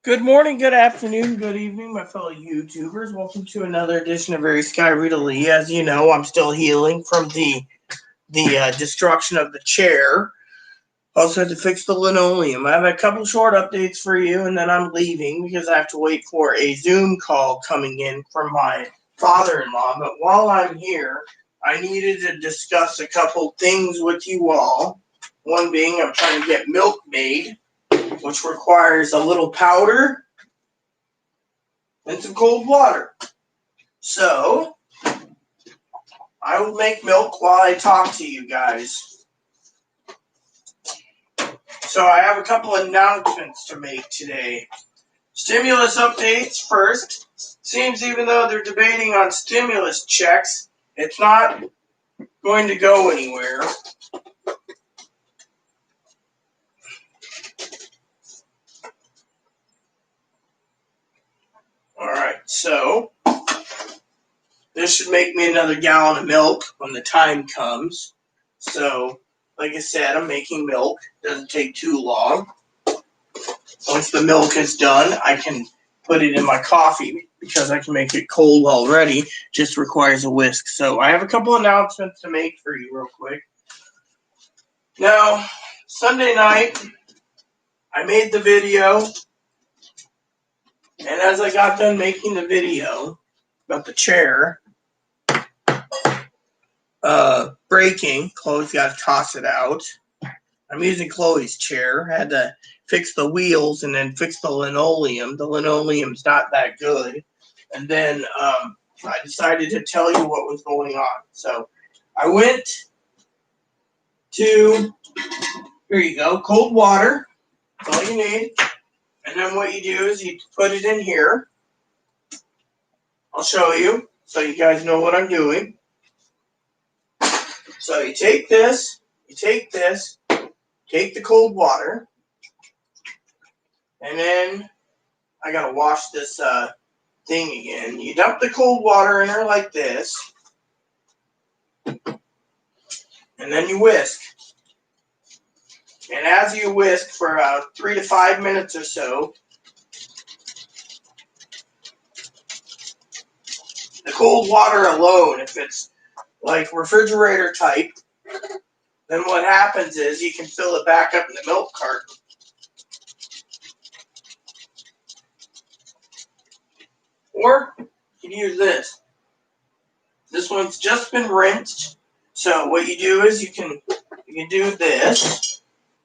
Good morning, good afternoon, good evening, my fellow YouTubers. Welcome to another edition of Very Sky Rita Lee. As you know, I'm still healing from the destruction of the chair. Also had to fix the linoleum. I have a couple short updates for you, and then I'm leaving because I have to wait for a Zoom call coming in from my father-in-law. But while I'm here, I needed to discuss a couple things with you all. One being I'm trying to get milk made, which requires a little powder and some cold water. So, I will make milk while I talk to you guys. So, I have a couple announcements to make today. Stimulus updates first. Seems even though they're debating on stimulus checks, it's not going to go anywhere. Alright, so this should make me another gallon of milk when the time comes. So, like I said, I'm making milk. Doesn't take too long. Once the milk is done, I can put it in my coffee because I can make it cold already. Just requires a whisk. So I have a couple announcements to make for you real quick. Now, Sunday night, I made the video. And as I got done making the video about the chair breaking, Chloe's got to toss it out. I'm using Chloe's chair. I had to fix the wheels and then fix the linoleum. The linoleum's not that good. And then I decided to tell you what was going on. So I went to, here you go, cold water. That's all you need. And then what you do is you put it in here. I'll show you so you guys know what I'm doing. So you take this, take the cold water, and then I gotta wash this thing again. You dump the cold water in there like this, and then you whisk. And as you whisk for about 3 to 5 minutes or so, the cold water alone, if it's like refrigerator type, then what happens is you can fill it back up in the milk carton. Or you can use this. This one's just been rinsed. So what you do is you can do this,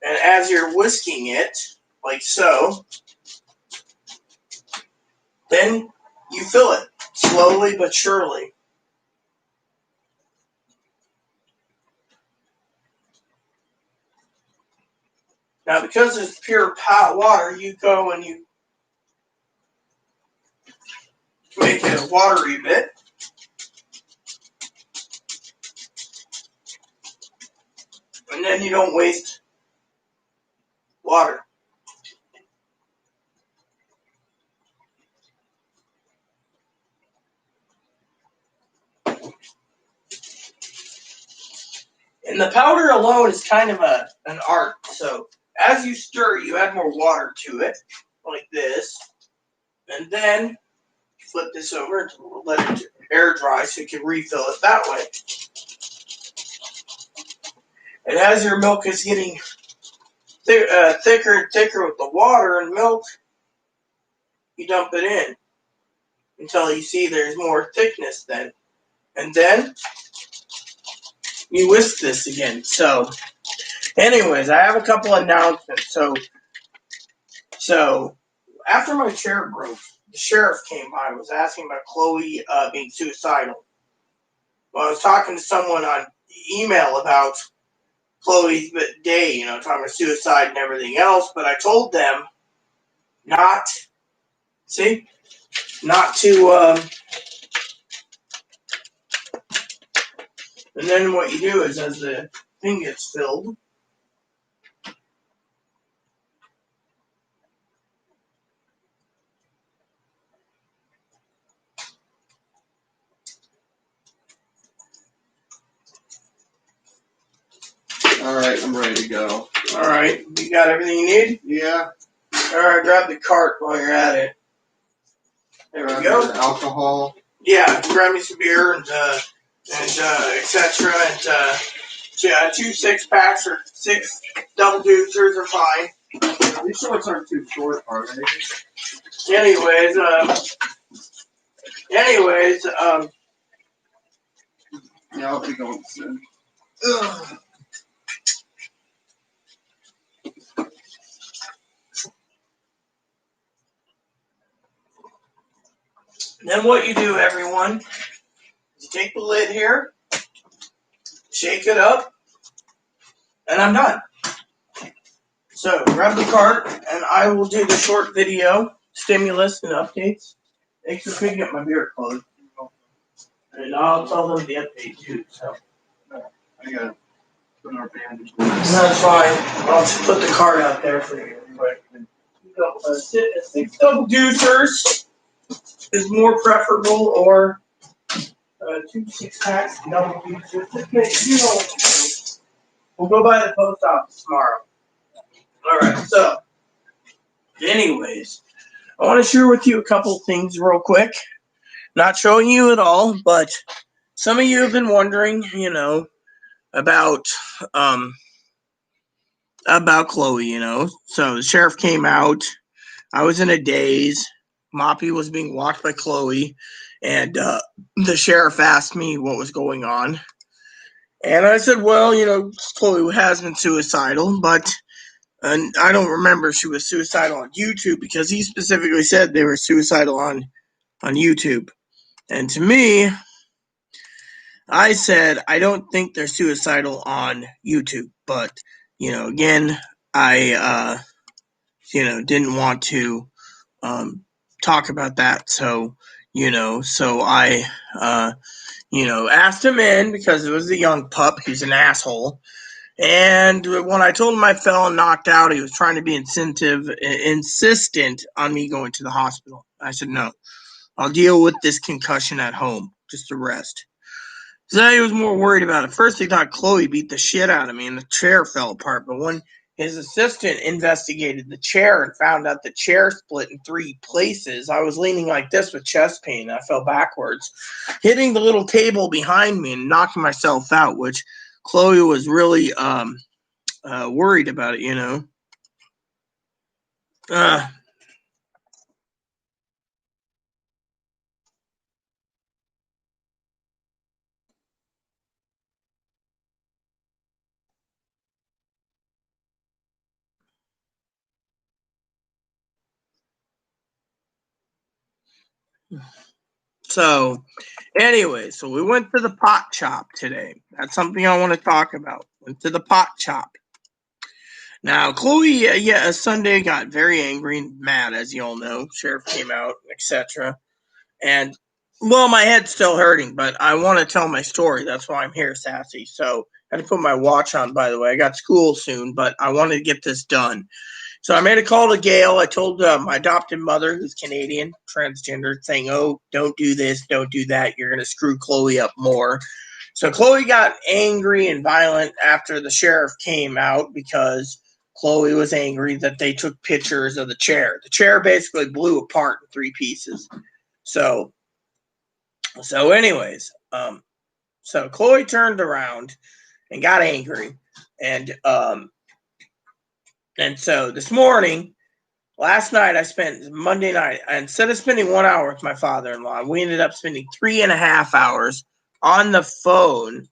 and as you're whisking it, like so, then you fill it slowly but surely. Now, because it's pure hot water, you go and you make it a watery bit. And then you don't waste water. And the powder alone is kind of an art. So as you stir, you add more water to it, like this. And then flip this over and let it air dry so you can refill it that way. And as your milk is getting thicker and thicker with the water and milk, you dump it in until you see there's more thickness then. And then you whisk this again. So anyways, I have a couple announcements. So after my chair broke, the sheriff came by and was asking about Chloe being suicidal. Well, I was talking to someone on email about Chloe's day, talking about suicide and everything else, but I told them not to, and then what you do is as the thing gets filled, All right, I'm ready to go. all right, you got everything you need? Yeah. Alright, grab the cart while you're at it. There we go. Alcohol. Yeah, grab me some beer and etc. And 2 6-packs or 6 double deucers are fine. These shorts aren't too short, are they? Anyways, Yeah, I'll be going soon. ugh. Then what you do, everyone, is you take the lid here, shake it up, and I'm done. So grab the cart, and I will do the short video, stimulus and updates. Thanks for picking up my beer clothes. And I'll tell them the update too. So I gotta put our bandage. that's fine. I'll just put the cart out there for you real quick. 6 double deucers is more preferable, or 2 6-packs double deucers. We'll go by the post office tomorrow. All right. So, anyways, I want to share with you a couple things real quick. Not showing you at all, but some of you have been wondering, about Chloe, So the sheriff came out. I was in a daze. Moppy was being walked by Chloe, and the sheriff asked me what was going on. And I said, well, Chloe has been suicidal, but I don't remember she was suicidal on YouTube, because he specifically said they were suicidal on YouTube. And to me, I said, I don't think they're suicidal on YouTube. But, again, I, didn't want to talk about that. So, so I, asked him in, because it was a young pup. He's an asshole. And when I told him I fell and knocked out, he was trying to be insistent on me going to the hospital. I said, no, I'll deal with this concussion at home. Just a rest. So he was more worried about it. First, he thought Chloe beat the shit out of me and the chair fell apart. But when his assistant investigated the chair and found out the chair split in 3 places, I was leaning like this with chest pain. I fell backwards, hitting the little table behind me and knocking myself out, which Chloe was really worried about it, So, anyway, so we went to the pot shop today. That's something I want to talk about. Went to the pot shop. Now, Chloe, Sunday got very angry and mad, as you all know. Sheriff came out, etc. And, well, my head's still hurting, but I want to tell my story. That's why I'm here, Sassy. So, I had to put my watch on, by the way. I got school soon, but I wanted to get this done. So I made a call to Gail. I told my adopted mother, who's Canadian, transgender, saying, oh, don't do this, don't do that. You're going to screw Chloe up more. So Chloe got angry and violent after the sheriff came out, because Chloe was angry that they took pictures of the chair. The chair basically blew apart in 3 pieces. So anyways, so Chloe turned around and got angry. And so this morning, last night, I spent Monday night, instead of spending 1 hour with my father-in-law, we ended up spending 3.5 hours on the phone,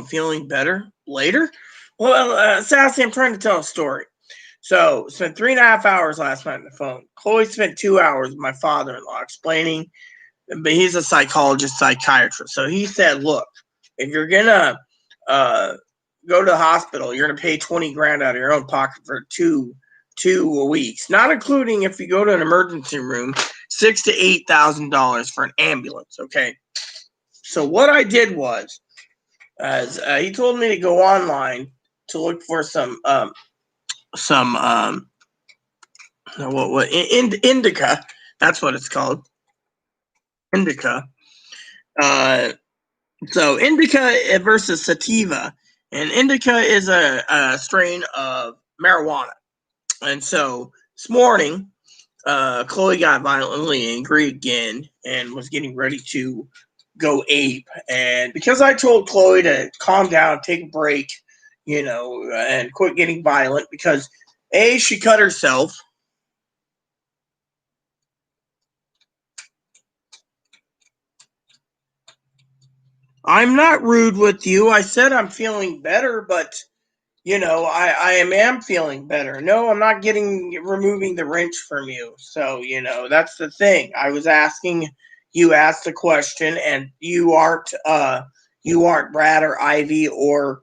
feeling better later. Well, Sassy, I'm trying to tell a story. So, spent 3.5 hours last night on the phone. Chloe spent 2 hours with my father-in-law explaining, but he's a psychiatrist. So he said, look, if you're going to go to the hospital, you're going to pay 20 grand out of your own pocket for two weeks, not including, if you go to an emergency room, $6,000 to $8,000 for an ambulance. Okay. So what I did was, as he told me to go online to look for some indica. That's what it's called. Indica. So indica versus sativa, and indica is a strain of marijuana. And so this morning, Chloe got violently angry again and was getting ready to go ape. And because I told Chloe to calm down, take a break, and quit getting violent, because A, she cut herself. I'm not rude with you. I said I'm feeling better, but I am feeling better. No, I'm not removing the wrench from you. So, that's the thing. I was asking, you asked a question, and you aren't Brad or Ivy or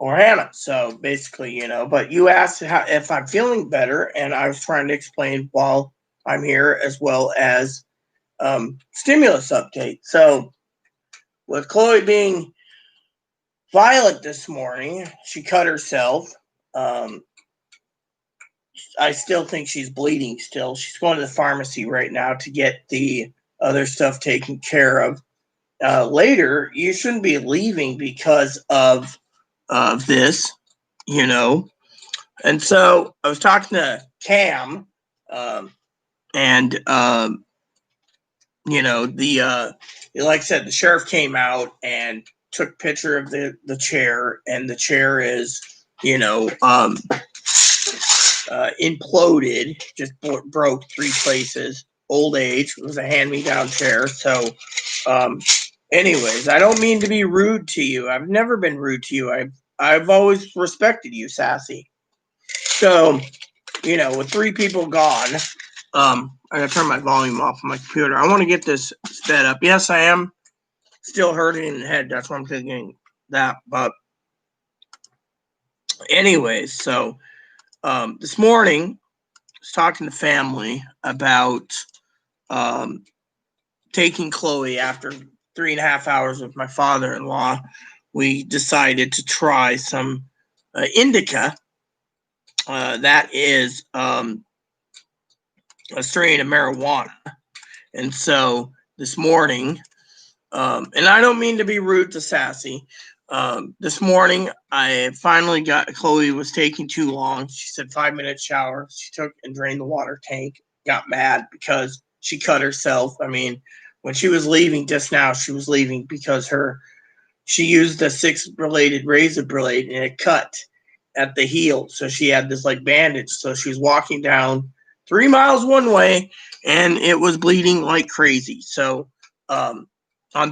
Hannah. So basically, but you asked if I'm feeling better, and I was trying to explain while I'm here, as well as stimulus update. So with Chloe being violent this morning, she cut herself. Um, I still think she's bleeding still. She's going to the pharmacy right now to get the other stuff taken care of. Later, you shouldn't be leaving because of this, you know. And so I was talking to Cam, and like I said, the sheriff came out and took a picture of the chair, and the chair is, imploded, just broke 3 places. Old age. It was a hand-me-down chair. So, anyways, I don't mean to be rude to you. I've never been rude to you. I've always respected you, Sassy. So, with 3 people gone, I gotta turn my volume off on my computer. I want to get this sped up. Yes, I am still hurting in the head. That's why I'm thinking that. But anyways, so this morning I was talking to family about taking Chloe after 3.5 hours with my father-in-law. We decided to try some indica. That is a strain of marijuana. And so this morning, and I don't mean to be rude to Sassy. This morning, I finally got, Chloe was taking too long. She said 5-minute shower. She took and drained the water tank, got mad because she cut herself. I mean, when she was leaving just now, she was leaving because she used a 6-bladed razor blade and it cut at the heel. So she had this like bandage. So she was walking down 3 miles one way and it was bleeding like crazy. So, on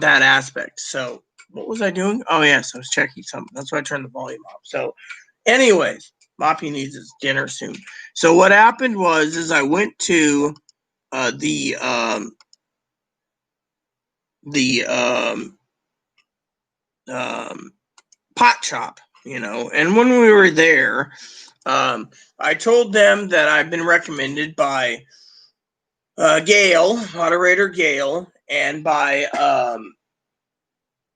that aspect. So what was I doing? Oh yes, I was checking something. That's why I turned the volume off. So anyways, Moppy needs his dinner soon. So what happened is I went to the pot shop, and when we were there, I told them that I've been recommended by moderator Gail, and by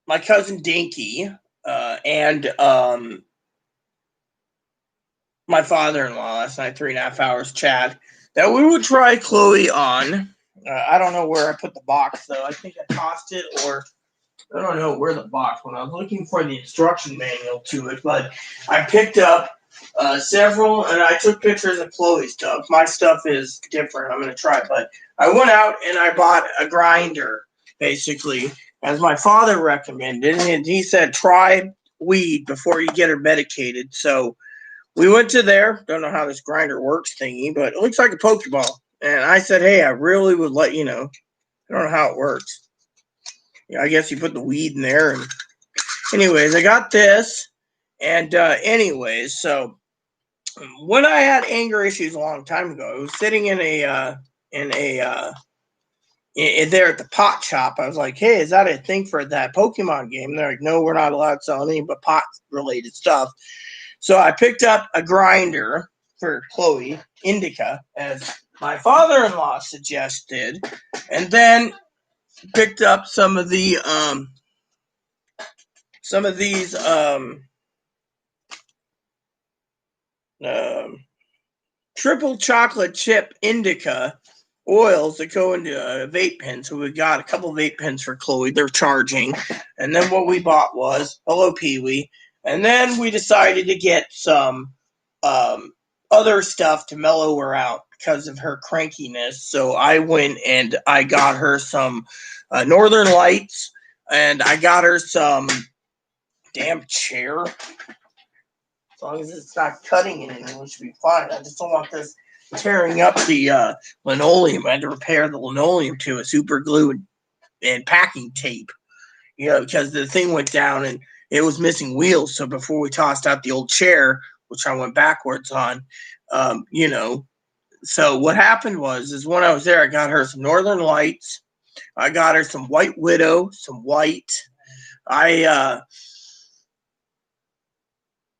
my cousin Dinky, and my father-in-law last night, 3.5 hours chat, that we would try Chloe on. I don't know where I put the box, though. I think I tossed it, or I don't know where the box, when I was looking for the instruction manual to it, but I picked up several, and I took pictures of Chloe's stuff. My stuff is different. I'm going to try it, but I went out and I bought a grinder, basically, as my father recommended, and he said, try weed before you get her medicated. So we went to there. Don't know how this grinder works thingy, but it looks like a Pokeball. And I said, hey, I really would let you know. I don't know how it works. I guess you put the weed in there. And anyways, I got this. And anyways, so when I had anger issues a long time ago, I was sitting there at the pot shop. I was like, hey, is that a thing for that Pokemon game? And they're like, no, we're not allowed to sell any but pot related stuff. So I picked up a grinder for Chloe, indica, as my father-in-law suggested, and then picked up some of these triple chocolate chip indica oils that go into vape pens. So we got a couple vape pens for Chloe. They're charging. And then what we bought was, hello, Pee-wee, And then we decided to get some other stuff to mellow her out because of her crankiness. So I went and I got her some Northern Lights, and I got her some damn chair. As long as it's not cutting anything, we should be fine. I just don't want this tearing up the linoleum. I had to repair the linoleum to it, super glue and packing tape. Because the thing went down and it was missing wheels. So before we tossed out the old chair, which I went backwards on, so what happened is when I was there, I got her some Northern Lights. I got her some White Widow, some white. I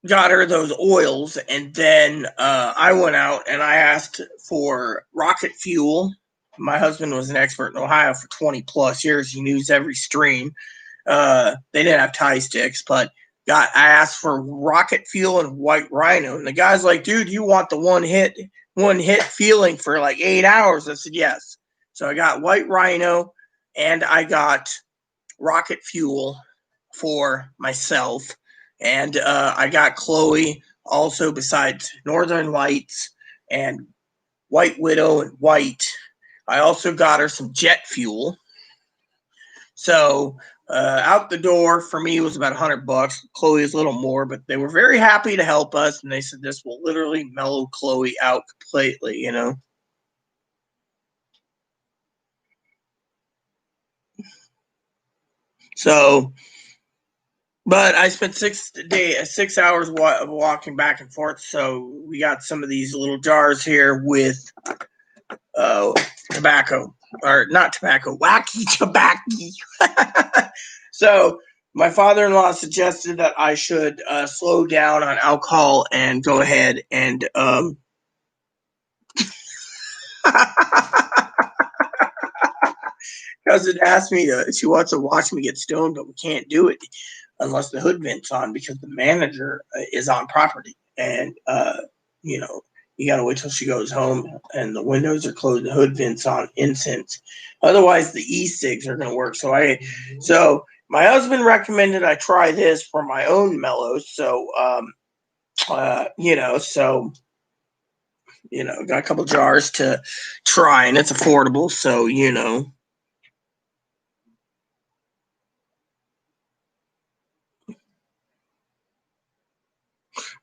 got her those oils, and then I went out and I asked for rocket fuel. My husband was an expert in Ohio for 20 plus years. He knew every stream. They didn't have tie sticks, but I asked for rocket fuel and White Rhino, and the guy's like, "Dude, you want the one hit feeling for like 8 hours?" I said, "Yes." So I got White Rhino, and I got rocket fuel for myself, and I got Chloe also, besides Northern Lights and White Widow and white. I also got her some jet fuel. So out the door for me was about $100. Chloe is a little more, but they were very happy to help us, and they said this will literally mellow Chloe out completely. So, but I spent 6 hours walking back and forth. So we got some of these little jars here with tobacco, or not tobacco, wacky tobacco. So my father-in-law suggested that I should slow down on alcohol and go ahead and because it asked me she wants to watch me get stoned, but we can't do it unless the hood vent's on because the manager is on property, and you gotta wait till she goes home and the windows are closed, the hood vent's on, incense. Otherwise, the e-cigs are gonna work. So my husband recommended I try this for my own mellows. So got a couple jars to try, and it's affordable. So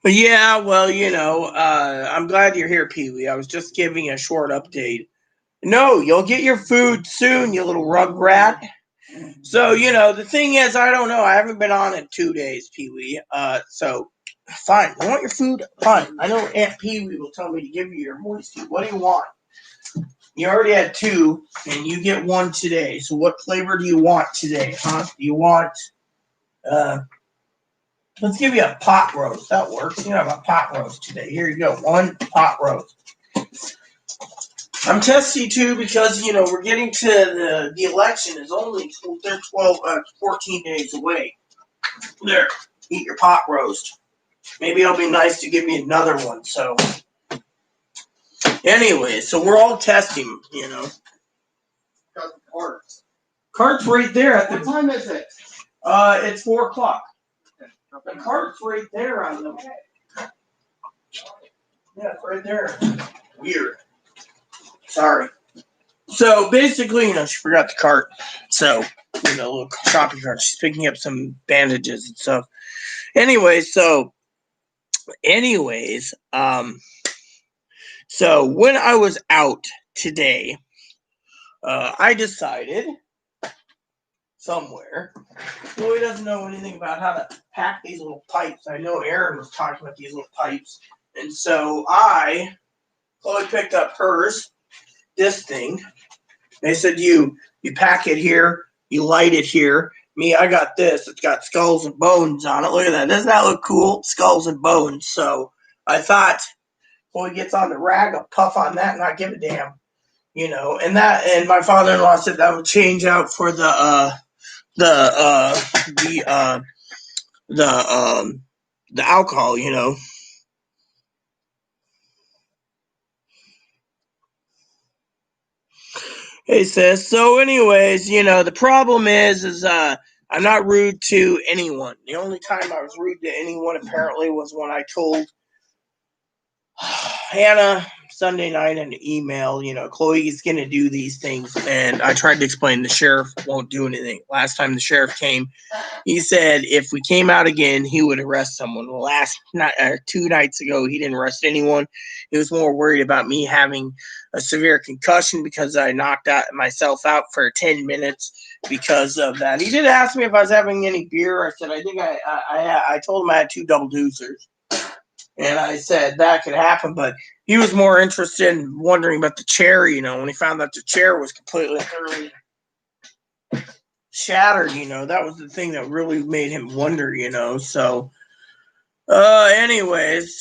But yeah, well, I'm glad you're here, Pee Wee. I was just giving a short update. No, you'll get your food soon, you little rugrat. So, the thing is, I don't know. I haven't been on in 2 days, Pee Wee. So, fine. You want your food? Fine. I know Aunt Pee Wee will tell me to give you your moisty. What do you want? You already had two, and you get one today. So, what flavor do you want today, huh? Do you want, let's give you a pot roast. That works. You have a pot roast today. Here you go. One pot roast. I'm testy too because we're getting to the election is only 14 days away. There, eat your pot roast. Maybe it'll be nice to give me another one. So, anyway, so we're all testing. Got the carts. Cart's right there at What time is it? It's 4:00. The cart's right there on the. Yeah, it's right there. Weird. Sorry. So basically, she forgot the cart. So, little shopping cart. She's picking up some bandages and stuff. Anyways, so when I was out today, I decided somewhere. Chloe doesn't know anything about how to pack these little pipes. I know Aaron was talking about these little pipes. And so Chloe picked up hers, this thing. They said you pack it here, you light it here. Me, I got this. It's got skulls and bones on it. Look at that. Doesn't that look cool? Skulls and bones. So I thought, Chloe gets on the rag, I'll puff on that and not give a damn. And my father-in-law said that would change out for the alcohol, Hey sis. So anyways, the problem is I'm not rude to anyone. The only time I was rude to anyone apparently was when I told Hannah Sunday night in an email, Chloe's going to do these things. And I tried to explain the sheriff won't do anything. Last time the sheriff came, he said if we came out again, he would arrest someone. Well, last night, 2 nights ago, he didn't arrest anyone. He was more worried about me having a severe concussion because I knocked myself out for 10 minutes because of that. He did ask me if I was having any beer. I said I think I told him I had 2 double doozers. And I said that could happen, but he was more interested in wondering about the chair, when he found out the chair was completely thoroughly shattered, that was the thing that really made him wonder, so anyways,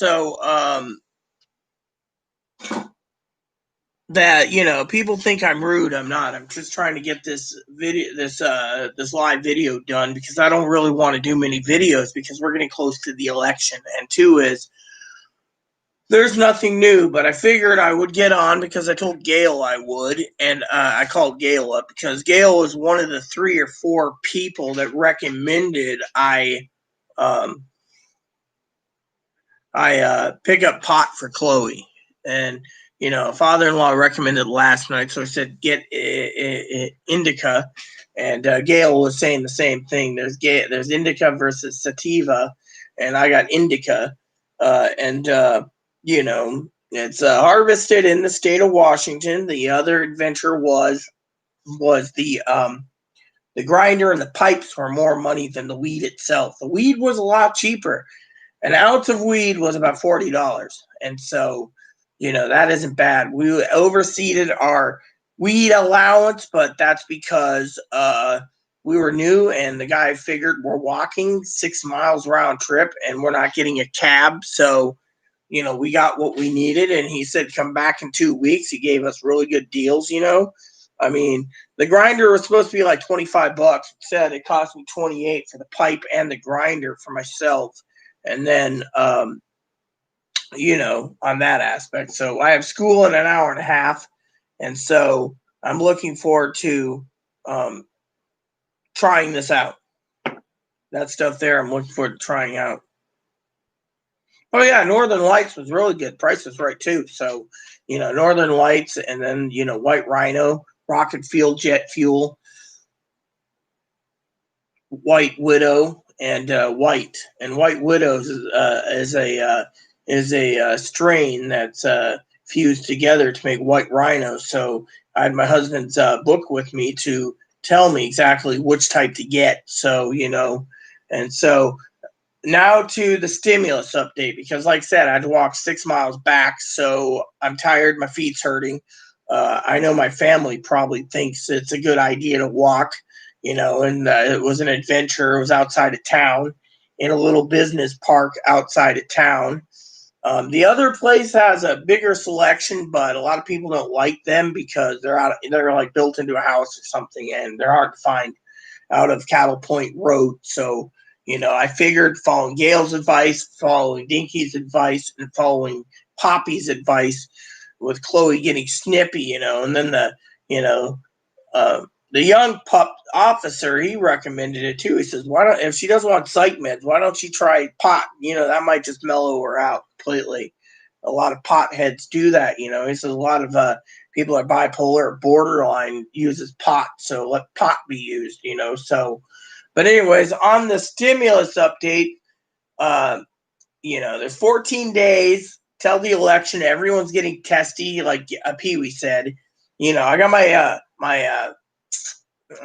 that people think I'm rude. I'm not. I'm just trying to get this live video done because I don't really want to do many videos because we're getting close to the election. And 2 is there's nothing new, but I figured I would get on because I told Gail I would, and I called Gail up because Gail was one of the 3 or 4 people that recommended I pick up pot for Chloe. And, father-in-law recommended last night, so I said get indica, and Gail was saying the same thing. There's indica versus sativa, and I got indica, and it's harvested in the state of Washington. The other adventure was the grinder and the pipes were more money than the weed itself. The weed was a lot cheaper. An ounce of weed was about $40, and so that isn't bad. We overseeded our weed allowance, but that's because we were new, and the guy figured we're walking 6 miles round trip, and we're not getting a cab, so we got what we needed, and he said, come back in 2 weeks. He gave us really good deals, I mean, the grinder was supposed to be like $25. Instead, it cost me $28 for the pipe and the grinder for myself. And then, on that aspect. So I have school in an hour and a half. And so I'm looking forward to trying this out. That stuff there, I'm looking forward to trying out. Oh yeah, Northern Lights was really good. Price was right too. So, Northern Lights, and then White Rhino, Rocket Fuel, Jet Fuel, White Widow, and White. And White Widows is a strain that's fused together to make White Rhino. So I had my husband's book with me to tell me exactly which type to get. So and so. Now to the stimulus update, because like I said, I had to walk 6 miles back, so I'm tired. My feet's hurting. I know my family probably thinks it's a good idea to walk, and it was an adventure. It was outside of town in a little business park outside of town. The other place has a bigger selection, but a lot of people don't like them because they're like built into a house or something, and they're hard to find out of Cattle Point Road. So I figured following Gail's advice, following Dinky's advice, and following Poppy's advice with Chloe getting snippy, and then the young pup officer, he recommended it too. He says, if she doesn't want psych meds, why don't she try pot? That might just mellow her out completely. A lot of pot heads do that, He says a lot of people are bipolar or borderline uses pot, so let pot be used, so. But anyways, on the stimulus update, there's 14 days till the election. Everyone's getting testy, like Pee Wee said. I got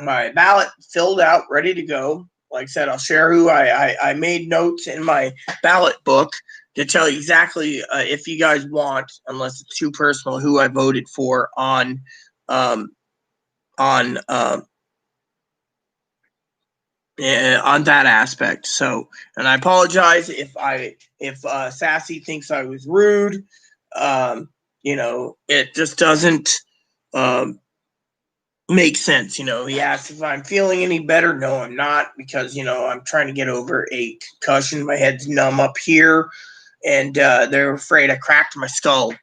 my ballot filled out, ready to go. Like I said, I'll share who I made notes in my ballot book to tell you exactly if you guys want, unless it's too personal, who I voted for on that aspect. So, and I apologize if Sassy thinks I was rude. It just doesn't make sense. He asked if I'm feeling any better. No, I'm not, because I'm trying to get over a concussion. My head's numb up here, and they're afraid I cracked my skull.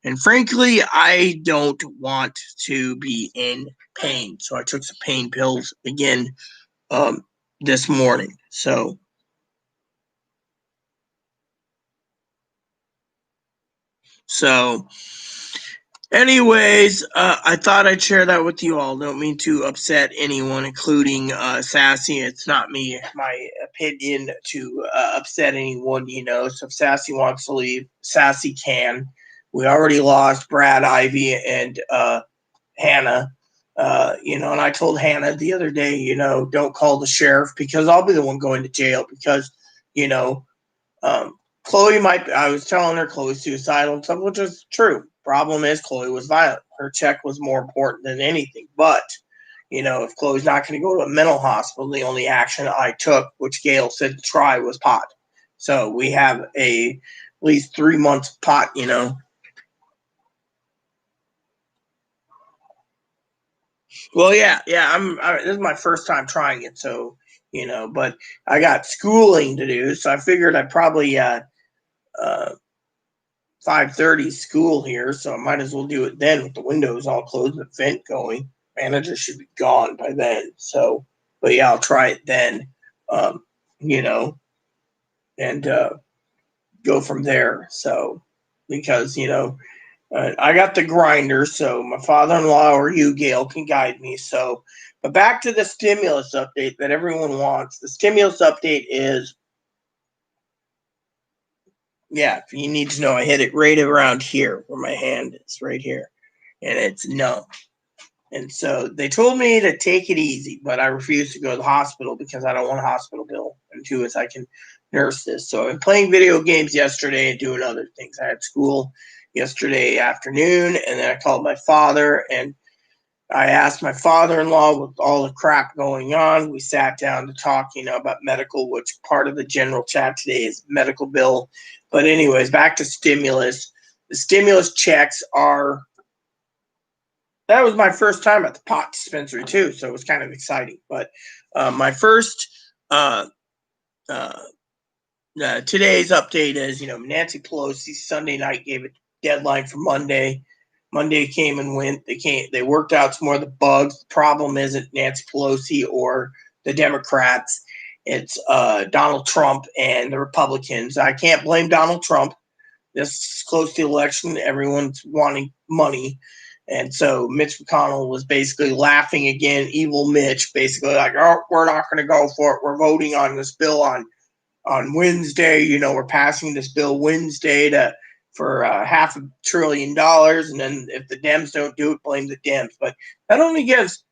And frankly, I don't want to be in pain, so I took some pain pills again. this morning. So anyways, I thought I'd share that with you all. Don't mean to upset anyone, including Sassy. It's not my opinion to upset anyone, So if Sassy wants to leave, Sassy can. We already lost Brad, Ivy, and Hannah. And I told Hannah the other day, don't call the sheriff because I'll be the one going to jail because, Chloe I was telling her Chloe's suicidal and stuff, which is true. Problem is Chloe was violent. Her check was more important than anything. But, if Chloe's not going to go to a mental hospital, the only action I took, which Gail said to try, was pot. So we have at least 3 months pot, Well, yeah. This is my first time trying it, so but I got schooling to do, so I figured I'd probably 5:30 school here, so I might as well do it then with the windows all closed and the vent going. Manager should be gone by then. So, but yeah, I'll try it then. Um, and go from there. So, because I got the grinder, so my father-in-law or you, Gail, can guide me. So, but back to the stimulus update that everyone wants. The stimulus update is, yeah, if you need to know, I hit it right around here where my hand is, right here, and it's no. And so they told me to take it easy, but I refuse to go to the hospital because I don't want a hospital bill. And two is I can nurse this. So I've been playing video games yesterday and doing other things. I had school yesterday afternoon, and then I called my father and I asked my father-in-law with all the crap going on. We sat down to talk, about medical, which part of the general chat today is medical bill. But anyways, back to stimulus. The stimulus checks are, that was my first time at the pot dispensary too, so it was kind of exciting. But my first today's update is, Nancy Pelosi Sunday night gave a deadline for Monday. Monday came and went. They worked out some more of the bugs. The problem isn't Nancy Pelosi or the Democrats. It's Donald Trump and the Republicans. I can't blame Donald Trump. This is close to the election. Everyone's wanting money. And so Mitch McConnell was basically laughing again, evil Mitch, basically like, oh, we're not going to go for it. We're voting on this bill on Wednesday. We're passing this bill Wednesday for $500 billion. And then if the Dems don't do it, blame the Dems. But that only gives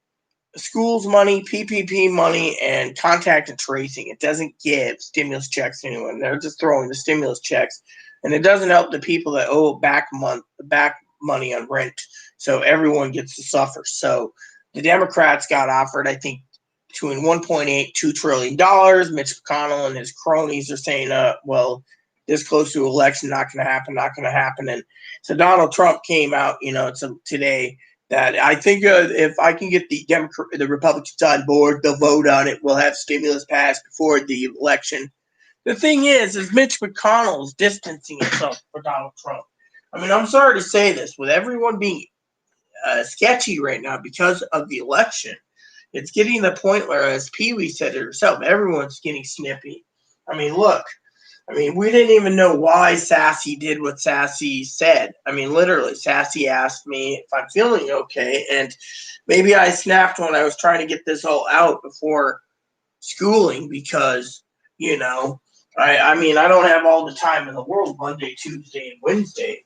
schools money, PPP money, and contact and tracing. It doesn't give stimulus checks to anyone. They're just throwing the stimulus checks. And it doesn't help the people that owe back money on rent. So everyone gets to suffer. So the Democrats got offered, I think, between $1.82 trillion. Mitch McConnell and his cronies are saying, well, this close to election, not going to happen. And so Donald Trump came out, today that I think if I can get the Republicans on board, they'll vote on it. We'll have stimulus passed before the election. The thing is Mitch McConnell's distancing himself for Donald Trump. I mean, I'm sorry to say this, with everyone being sketchy right now because of the election, it's getting to the point where, as Pee Wee said it herself, everyone's getting snippy. I mean, look. We didn't even know why Sassy did what Sassy said. Literally, Sassy asked me if I'm feeling okay, and maybe I snapped when I was trying to get this all out before schooling because, I don't have all the time in the world Monday, Tuesday, and Wednesday.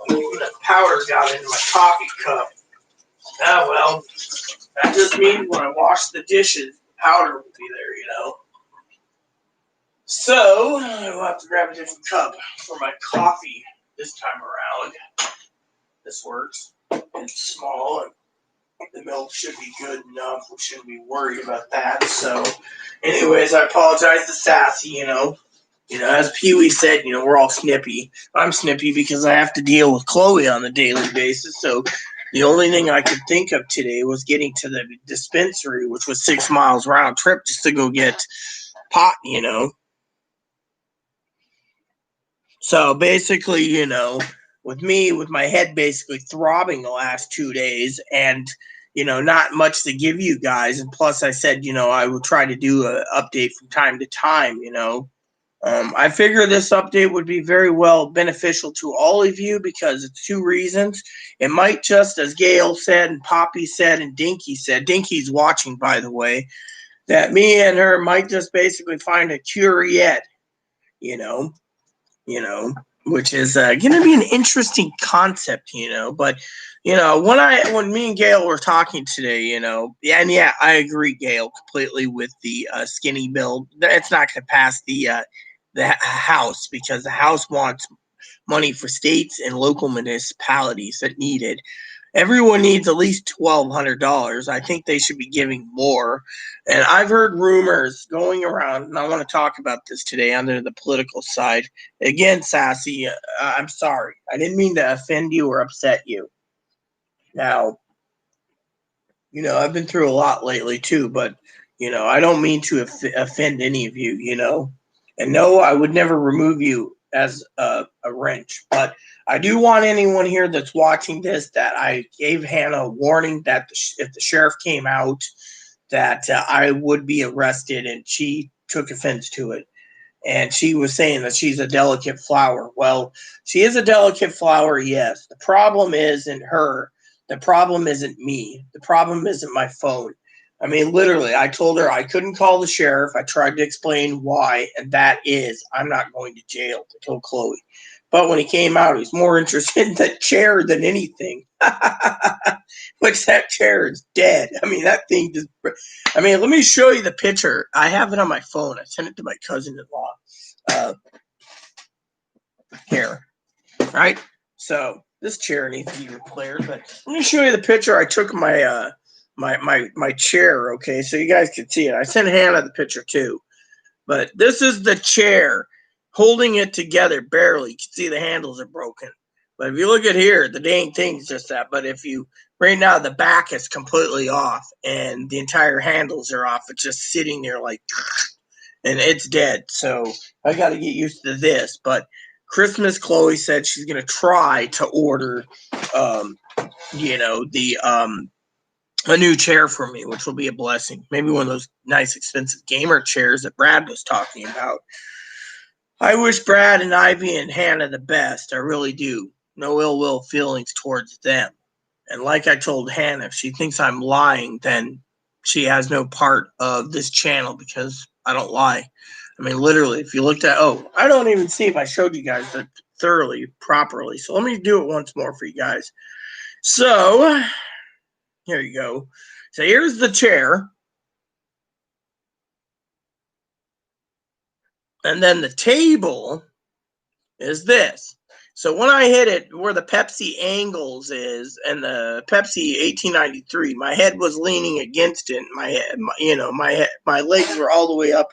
The powder got into my coffee cup. Oh, well, that just means when I wash the dishes, the powder will be there, So, I'll have to grab a different cup for my coffee this time around. This works. It's small, and the milk should be good enough. We shouldn't be worried about that. So, anyways, I apologize to Sassy, as Pee Wee said, we're all snippy. I'm snippy because I have to deal with Chloe on a daily basis. So The only thing I could think of today was getting to the dispensary, which was 6 miles round trip just to go get pot, So basically, with me, with my head basically throbbing the last 2 days and, not much to give you guys. And plus, I said, I would try to do an update from time to time. I figure this update would be very well beneficial to all of you because it's 2 reasons. It might just, as Gail said, and Poppy said, and Dinky said, Dinky's watching, by the way, that me and her might just basically find a cure yet, you know which is going to be an interesting concept, But when me and Gail were talking today, yeah, I agree, Gail, completely with the skinny build. It's not going to pass the House because the House wants money for states and local municipalities that need it. Everyone needs at least $1,200. I think they should be giving more. And I've heard rumors going around, and I want to talk about this today under the political side. Again, Sassy, I'm sorry. I didn't mean to offend you or upset you. Now, I've been through a lot lately too, but, I don't mean to offend any of you. And no, I would never remove you as a wrench. But I do want anyone here that's watching this that I gave Hannah a warning that if the sheriff came out, that I would be arrested, and she took offense to it. And she was saying that she's a delicate flower. Well, she is a delicate flower, yes. The problem isn't her. The problem isn't me. The problem isn't my phone. I mean, literally, I told her I couldn't call the sheriff. I tried to explain why, and that is I'm not going to jail. I told Chloe. But when he came out, he's more interested in the chair than anything. Which that chair is dead. I mean, that thing just. I mean, let me show you the picture. I have it on my phone. I sent it to my cousin-in-law. Here, right? So this chair needs to be repaired. But let me show you the picture. I took my my chair. Okay, so you guys can see it. I sent Hannah the picture too. But this is the chair holding it together barely. You can see the handles are broken. But if you look at here, the dang thing's just that. But if you, right now, the back is completely off and the entire handles are off. It's just sitting there like, and it's dead. So I got to get used to this. But Christmas, Chloe said she's going to try to order, a new chair for me, which will be a blessing. Maybe one of those nice, expensive gamer chairs that Brad was talking about. I wish Brad and Ivy and Hannah the best. I really do. No ill will feelings towards them. And like I told Hannah, if she thinks I'm lying, then she has no part of this channel because I don't lie. I mean, literally, if you looked at, I don't even see if I showed you guys that thoroughly, properly. So let me do it once more for you guys. So here you go. So here's the chair. And then the table is this. So when I hit it where the Pepsi Angles is and the Pepsi 1893, my head was leaning against it. My head, my legs were all the way up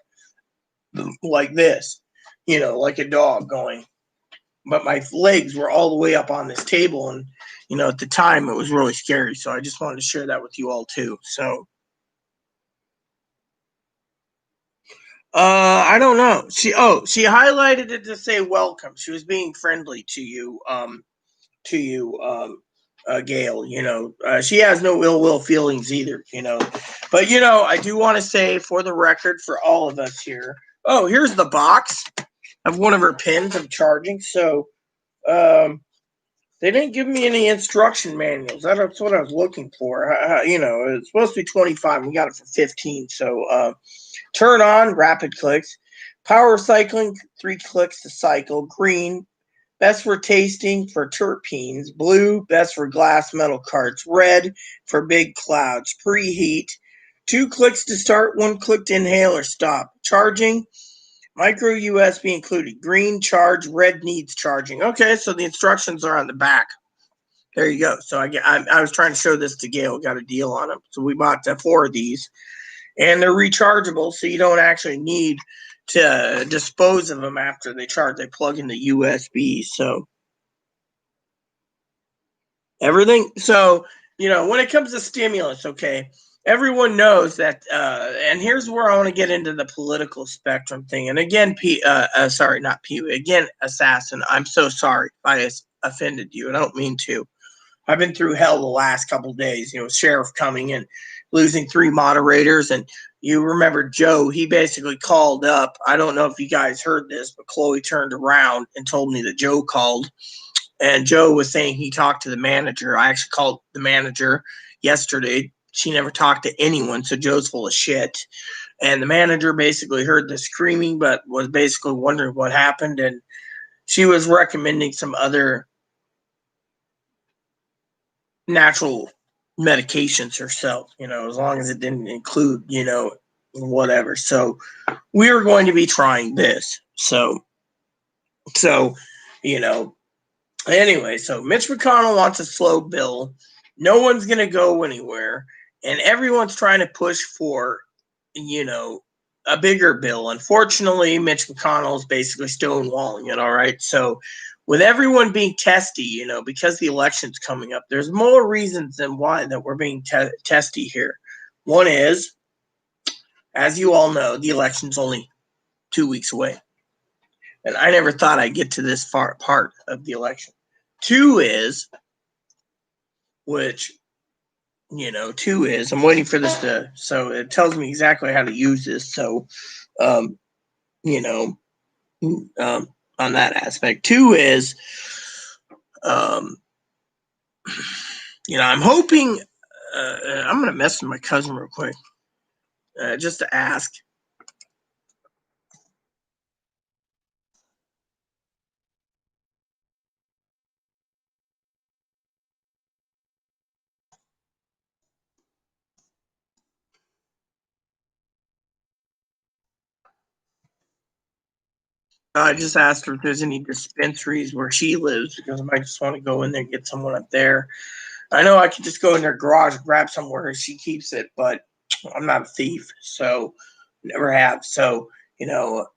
like this, like a dog going. But my legs were all the way up on this table. And, at the time it was really scary. So I just wanted to share that with you all too. So I don't know. She highlighted it to say welcome. She was being friendly to you, Gail. She has no ill will feelings either. But I do want to say for the record, for all of us here. Oh, here's the box of one of her pins of charging. So, they didn't give me any instruction manuals. That's what I was looking for. It's supposed to be 25. We got it for 15. So, turn on, rapid clicks. Power cycling, 3 clicks to cycle. Green, best for tasting for terpenes. Blue, best for glass metal carts. Red, for big clouds. Preheat, 2 clicks to start, 1 click to inhale or stop. Charging, micro USB included. Green, charge. Red needs charging. Okay, so the instructions are on the back. There you go. So I was trying to show this to Gail. Got a deal on them. So we bought 4 of these. And they're rechargeable, so you don't actually need to dispose of them after they charge. They plug in the USB. So, Everything. So, when it comes to stimulus, okay, everyone knows that, and here's where I want to get into the political spectrum thing. And again, sorry, not Pee Wee. Again, Assassin, I'm so sorry if I offended you. I don't mean to. I've been through hell the last couple of days, sheriff coming in, losing 3 moderators. And you remember Joe, he basically called up. I don't know if you guys heard this, but Chloe turned around and told me that Joe called. And Joe was saying he talked to the manager. I actually called the manager yesterday. She never talked to anyone, so Joe's full of shit. And the manager basically heard the screaming, but was basically wondering what happened. And she was recommending some other natural medications herself, as long as it didn't include, whatever. So we are going to be trying this. So, anyway, so Mitch McConnell wants a slow bill. No one's going to go anywhere. And everyone's trying to push for, a bigger bill. Unfortunately, Mitch McConnell is basically stonewalling it, all right? So with everyone being testy, because the election's coming up, there's more reasons than why that we're being testy here. One is, as you all know, the election's only 2 weeks away. And I never thought I'd get to this far part of the election. 2 is, I'm waiting for this so it tells me exactly how to use this. So, on that aspect. 2 is, I'm hoping, I'm going to mess with my cousin real quick, just to ask. I just asked her if there's any dispensaries where she lives, because I might just want to go in there and get someone up there. I know I could just go in their garage and grab somewhere she keeps it, but I'm not a thief, so never have. So,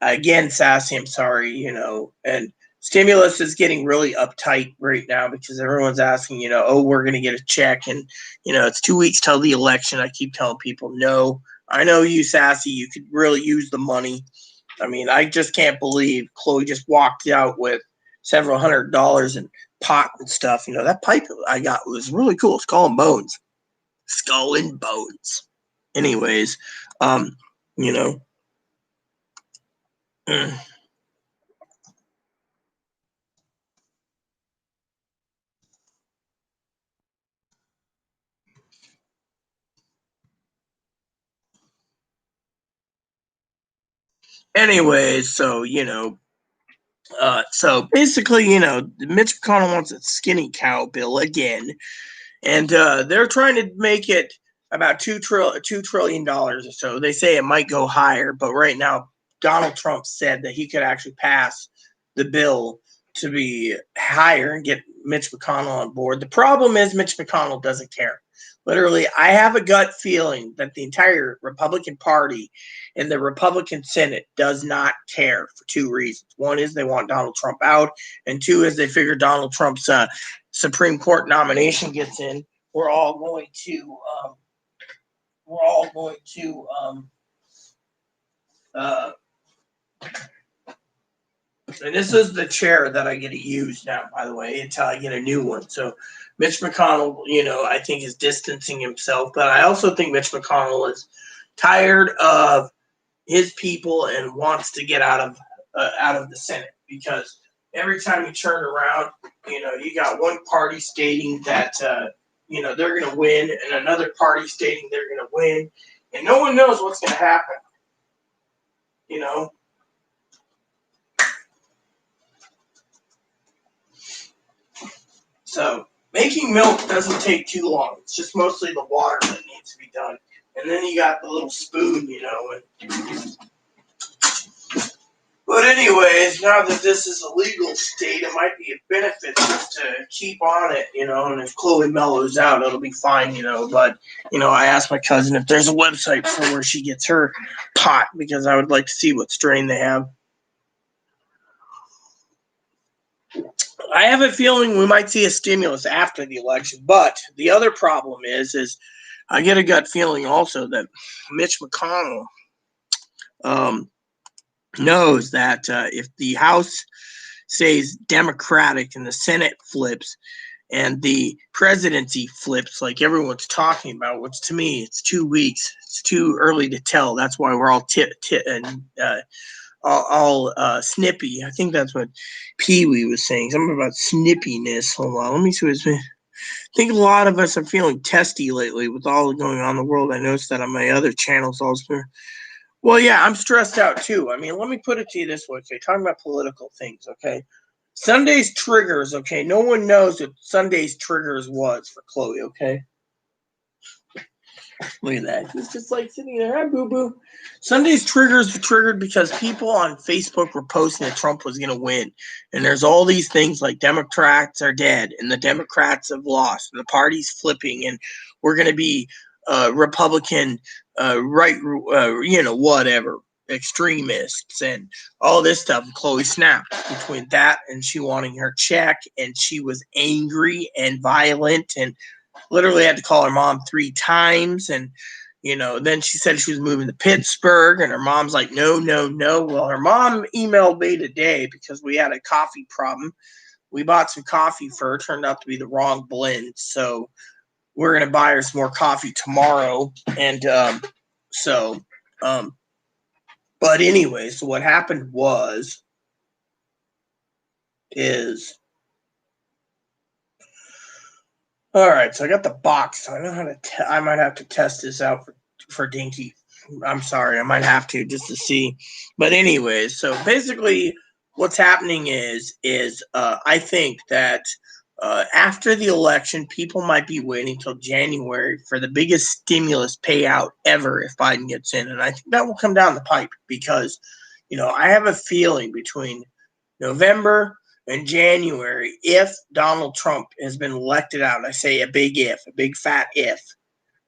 again, Sassy, I'm sorry, and stimulus is getting really uptight right now because everyone's asking, we're going to get a check. And, it's 2 weeks till the election. I keep telling people, no, I know you, Sassy, you could really use the money. I mean, I just can't believe Chloe just walked out with several $100s in pot and stuff. That pipe I got was really cool. Skull and Bones. Skull and Bones. Anyways, you know. Anyways, so basically, Mitch McConnell wants a skinny cow bill again, and they're trying to make it about $2 trillion or so. They say it might go higher, but right now, Donald Trump said that he could actually pass the bill to be higher and get Mitch McConnell on board. The problem is Mitch McConnell doesn't care. Literally, I have a gut feeling that the entire Republican Party and the Republican Senate does not care for 2 reasons. One is they want Donald Trump out, and 2 is they figure Donald Trump's Supreme Court nomination gets in. We're all going to and this is the chair that I get to use now, by the way, until I get a new one. So Mitch McConnell, I think is distancing himself, but I also think Mitch McConnell is tired of his people and wants to get out of the Senate, because every time you turn around, you got one party stating that they're going to win, and another party stating they're going to win, and no one knows what's going to happen. So making milk doesn't take too long. It's just mostly the water that needs to be done. And then you got the little spoon, But anyways, now that this is a legal state, it might be a benefit just to keep on it, and if Chloe mellows out, it'll be fine, But, I asked my cousin if there's a website for where she gets her pot, because I would like to see what strain they have. I have a feeling we might see a stimulus after the election. But the other problem is I get a gut feeling also that Mitch McConnell um, knows that if the House stays Democratic and the Senate flips and the presidency flips like everyone's talking about, which to me it's 2 weeks. It's too early to tell. That's why we're all snippy. I think that's what Pee Wee was saying. Something about snippiness. Hold on, let me see what I think. A lot of us are feeling testy lately with all going on in the world. I noticed that on my other channels also. Well, yeah, I'm stressed out too. I mean, let me put it to you this way. Okay, talking about political things. Okay, Sunday's triggers. Okay, no one knows what Sunday's triggers was for Chloe. Okay. Look at that. He's just like sitting there. Hi, boo boo. Sunday's triggers were triggered because people on Facebook were posting that Trump was going to win. And there's all these things like Democrats are dead and the Democrats have lost and the party's flipping and we're going to be Republican, right, whatever, extremists and all this stuff. Chloe snapped between that and she wanting her check and she was angry and violent and literally had to call her mom 3 times. And, then she said she was moving to Pittsburgh. And her mom's like, no, no, no. Well, her mom emailed me today because we had a coffee problem. We bought some coffee for her. Turned out to be the wrong blend. So we're going to buy her some more coffee tomorrow. And but anyway, so what happened is all right, so I got the box. So I know how to. I might have to test this out for Dinky. I'm sorry, I might have to just to see. But anyways, so basically, what's happening is I think that after the election, people might be waiting till January for the biggest stimulus payout ever if Biden gets in, and I think that will come down the pipe because, I have a feeling between November and January, if Donald Trump has been elected out, I say a big if, a big fat if,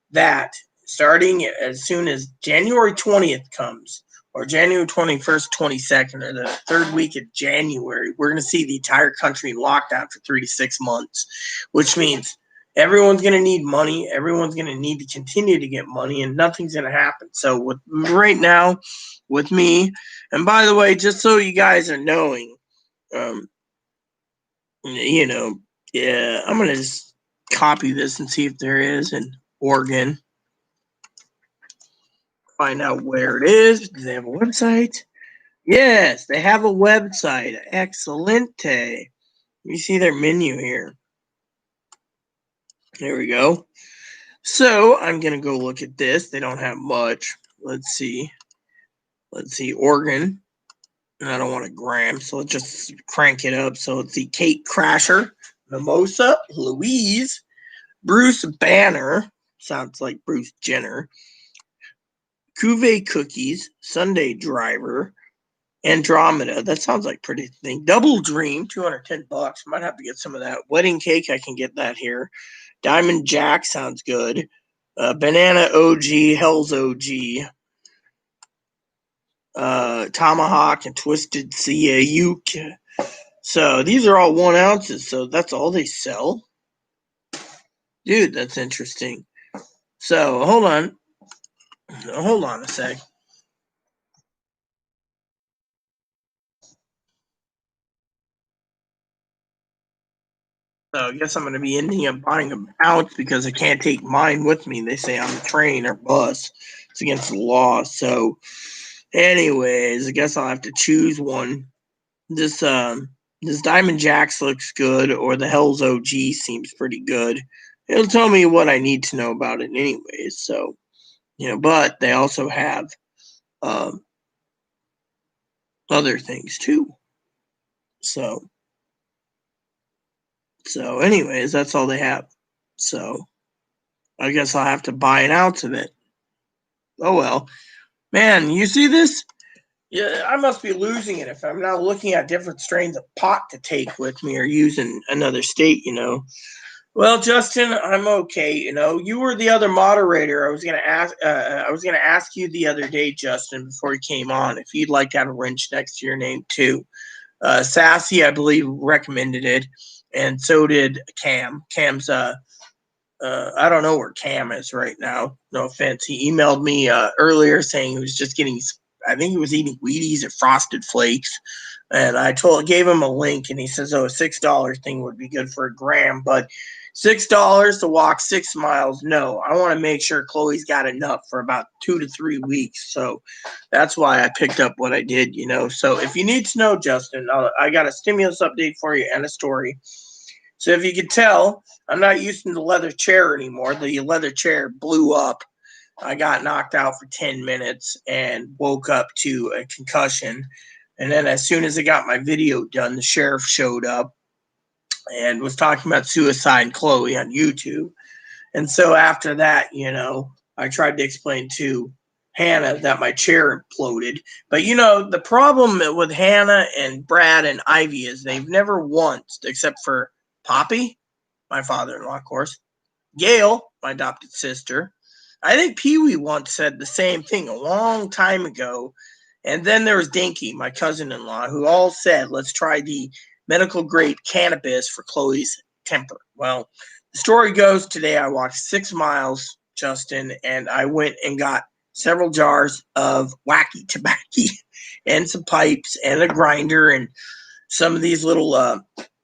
that starting as soon as January 20th comes, or January 21st, 22nd, or the third week of January, we're going to see the entire country in lockdown for 3 to 6 months, which means everyone's going to need money. Everyone's going to need to continue to get money, and nothing's going to happen. So with right now, with me, and by the way, just so you guys are knowing, um, yeah, I'm gonna just copy this and see if there is in Oregon. Find out where it is. Do they have a website? Yes, they have a website. Excelente. You see their menu here. There we go. So I'm gonna go look at this. They don't have much. Let's see. Oregon. And I don't want to gram, so let's just crank it up. So let's see. Kate Crasher, Mimosa, Louise, Bruce Banner, sounds like Bruce Jenner, Cuvée Cookies, Sunday Driver, Andromeda, that sounds like pretty thing. Double Dream, $210. Might have to get some of that. Wedding Cake, I can get that here. Diamond Jack sounds good. Banana OG, Hell's OG. Tomahawk and Twisted Sea. So these are all 1 ounces, so that's all they sell. Dude, that's interesting. So hold on a sec. So I guess I'm going to be ending up buying an ounce because I can't take mine with me. They say on the train or bus. It's against the law. So, anyways, I guess I'll have to choose one. This Diamond Jacks looks good, or the Hell's OG seems pretty good. It'll tell me what I need to know about it, anyways. So, but they also have other things too. So, anyways, that's all they have. So, I guess I'll have to buy an ounce of it. Oh well. Man, you see this? Yeah, I must be losing it if I'm now looking at different strains of pot to take with me or using another state, Well, Justin, I'm okay. You were the other moderator. I was gonna ask you the other day, Justin, before you came on, if you'd like to have a wrench next to your name too. Sassy, I believe, recommended it, and so did Cam. Cam's I don't know where Cam is right now. No offense. He emailed me earlier saying he was just getting. I think he was eating Wheaties or Frosted Flakes, and I gave him a link, and he says, "Oh, a $6 thing would be good for a gram, but $6 to walk 6 miles? No, I want to make sure Chloe's got enough for about 2 to 3 weeks." So that's why I picked up what I did, you know. So if you need to know, Justin, I got a stimulus update for you and a story. So if you could tell, I'm not using the leather chair anymore. The leather chair blew up. I got knocked out for 10 minutes and woke up to a concussion. And then as soon as I got my video done, the sheriff showed up and was talking about suicide Chloe on YouTube. And so after that, you know, I tried to explain to Hannah that my chair imploded. But, you know, the problem with Hannah and Brad and Ivy is they've never once, except for Poppy, my father-in-law, of course, Gail, my adopted sister. I think Pee Wee once said the same thing a long time ago. And then there was Dinky, my cousin-in-law, who all said, let's try the medical grade cannabis for Chloe's temper. Well, the story goes today I walked 6 miles, Justin, and I went and got several jars of wacky tobacco and some pipes and a grinder and some of these little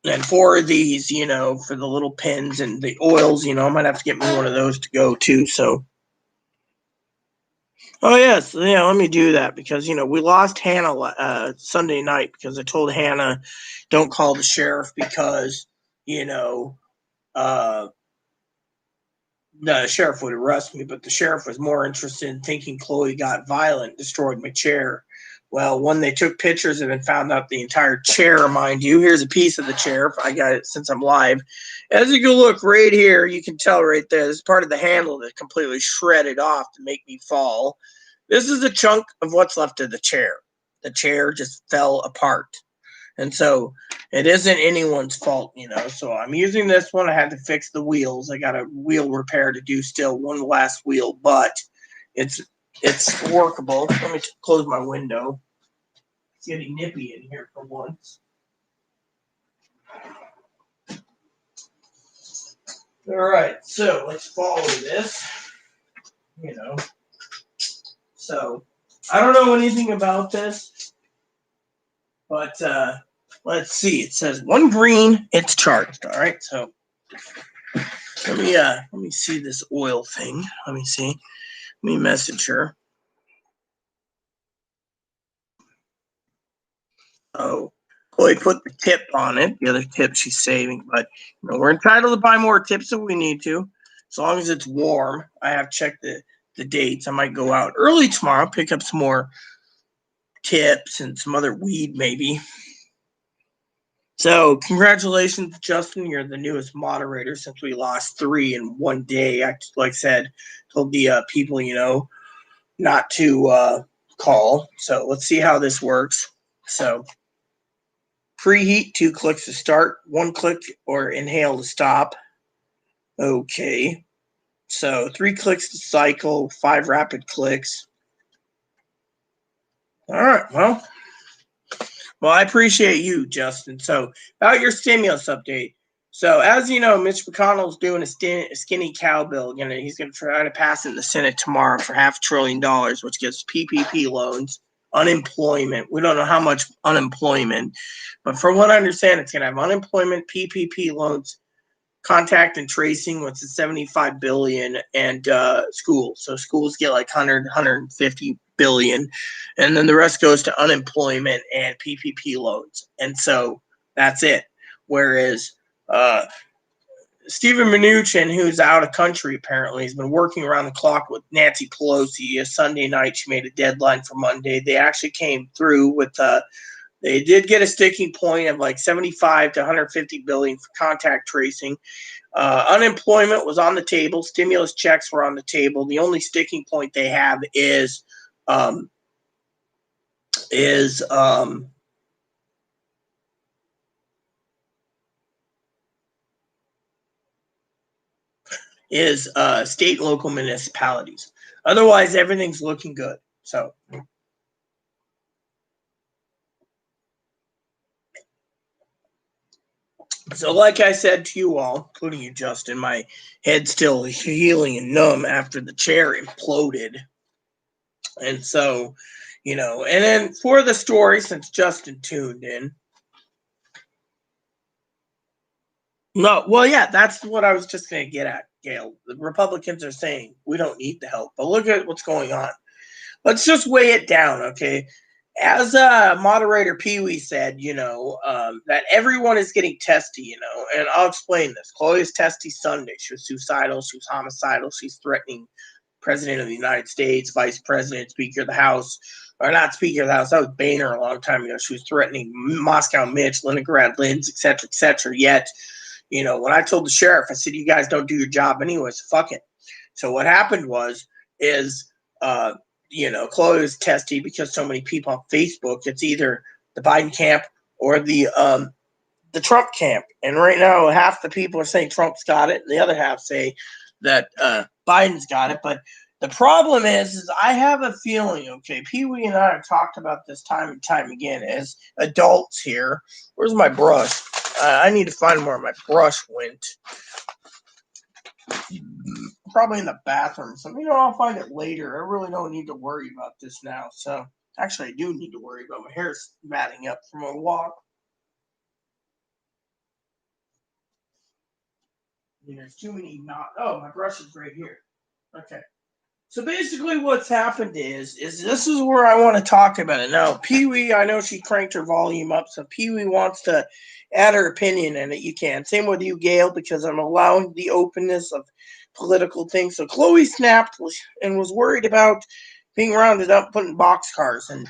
and 4 of these, you know, for the little pins and the oils, you know, I might have to get me one of those to go too. So, oh yes, yeah, let me do that because you know we lost Hannah Sunday night because I told Hannah, don't call the sheriff because you know uh, the sheriff would arrest me, but the sheriff was more interested in thinking Chloe got violent, destroyed my chair. Well, when they took pictures of it and found out the entire chair, mind you, here's a piece of the chair. I got it since I'm live. As you can look right here, you can tell right there, this is part of the handle that completely shredded off to make me fall. This is a chunk of what's left of the chair. The chair just fell apart. And so it isn't anyone's fault, you know. So I'm using this one. I had to fix the wheels. I got a wheel repair to do still, one last wheel, but it's workable. Let me close my window. It's getting nippy in here for once. All right, so let's follow this. You know. So I don't know anything about this, but let's see. It says 1 green, it's charged. All right, so let me see this oil thing. Let me see. Let me message her. Oh, Chloe put the tip on it. The other tip she's saving, but you know, we're entitled to buy more tips if we need to, as long as it's warm. I have checked the dates. I might go out early tomorrow, pick up some more tips and some other weed maybe. So congratulations, Justin. You're the newest moderator since we lost 3 in one day. I, like I said, told the people, you know, not to call. So let's see how this works. So preheat, 2 clicks to start, 1 click or inhale to stop. Okay. So 3 clicks to cycle, 5 rapid clicks. All right. Well, I appreciate you, Justin. So about your stimulus update. So as you know, Mitch McConnell's doing a skinny cow bill. He's going to try to pass it in the Senate tomorrow for $500 billion, which gives PPP loans, unemployment. We don't know how much unemployment, but from what I understand, it's going to have unemployment, PPP loans, contact and tracing, which is $75 billion, and schools. So schools get like 150 billion, and then the rest goes to unemployment and PPP loans. And so that's it. Whereas Stephen Mnuchin, who's out of country apparently, has been working around the clock with Nancy Pelosi. Sunday night, she made a deadline for Monday. They actually came through with they did get a sticking point of like 75 to 150 billion for contact tracing. Unemployment was on the table. Stimulus checks were on the table. The only sticking point they have is state and local municipalities. Otherwise, everything's looking good. So So, like I said to you all, including you, Justin, my head's still healing and numb after the chair imploded. And so, and then for the story, since Justin tuned in. No, well, yeah, that's what I was just going to get at, Gail. The Republicans are saying we don't need the help, but look at what's going on. Let's just weigh it down, okay? As moderator Pee Wee said, that everyone is getting testy, and I'll explain this. Chloe is testy Sunday. She was suicidal. She was homicidal. She's threatening President of the United States, Vice President, Speaker of the House, or not Speaker of the House. That was Boehner a long time ago. She was threatening Moscow Mitch, Leningrad Linz, et cetera, et cetera. Yet, when I told the sheriff, I said, you guys don't do your job anyways. Fuck it. So what happened is Chloe was testy because so many people on Facebook, it's either the Biden camp or the Trump camp. And right now, half the people are saying Trump's got it, and the other half say that Biden's got it. But the problem is I have a feeling, okay, Pee Wee and I have talked about this time and time again as adults here. Where's my brush? I need to find where my brush went. Probably in the bathroom. So, I'll find it later. I really don't need to worry about this now. So, actually, I do need to worry about my hair's matting up from a walk. There's too many knots. Oh, my brush is right here. Okay. So basically what's happened is this is where I want to talk about it. Now, Pee Wee, I know she cranked her volume up, so Pee Wee wants to add her opinion in it. You can. Same with you, Gail, because I'm allowing the openness of political things. So Chloe snapped and was worried about being rounded up, put in boxcars and